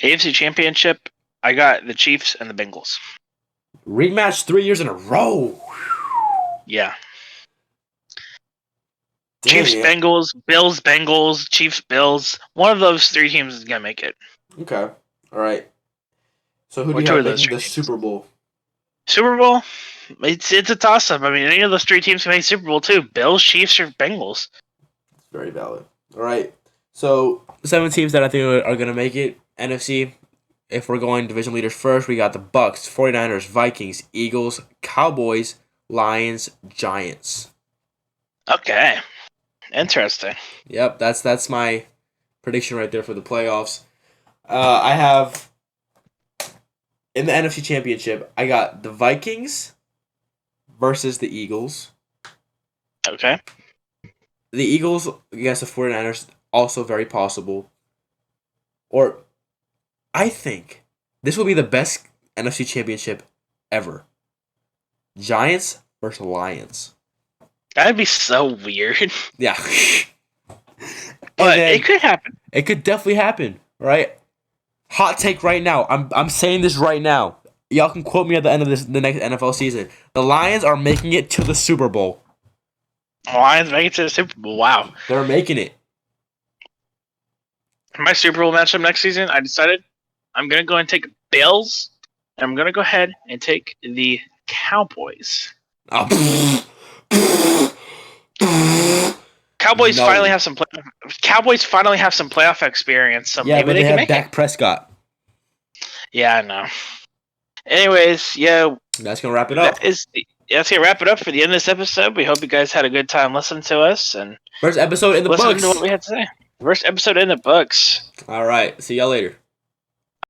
AFC Championship, I got the Chiefs and the Bengals.
Rematch 3 years in a row.
Yeah.
Dang.
Chiefs, Bengals, Bills, Bengals, Chiefs, Bills. One of those 3 teams is gonna make it.
Okay. All right. So who do you have making the Super Bowl?
Super Bowl? It's a toss-up. I mean, any of those 3 teams can make Super Bowl too. Bills, Chiefs, or Bengals.
It's very valid. All right. So 7 teams that I think are gonna make it NFC. If we're going division leaders first, we got the Bucks, 49ers, Vikings, Eagles, Cowboys, Lions, Giants.
Okay. Interesting.
Yep, that's my prediction right there for the playoffs. I have in the NFC Championship, I got the Vikings versus the Eagles.
Okay.
The Eagles against the 49ers, also very possible. Or I think this will be the best NFC Championship ever. Giants versus Lions.
That'd be so weird.
Yeah.
But it could happen.
It could definitely happen, right? Hot take right now. I'm saying this right now. Y'all can quote me at the end of the next NFL season. The Lions are making it to the Super Bowl.
Lions making it to the Super Bowl. Wow.
They're making it.
My Super Bowl matchup next season, I decided I'm going to go and take Bills, and I'm going to go ahead and take the Cowboys.
Oh.
Cowboys finally have some playoff experience. So
yeah,
maybe
but
they can
have
make
Dak Prescott.
Yeah, I know. Anyways, yeah,
that's gonna wrap it up.
That's gonna wrap it up for the end of this episode. We hope you guys had a good time listening to us and
first episode in the books.
Listen to what we had to say. First episode in the books.
All right, see y'all later.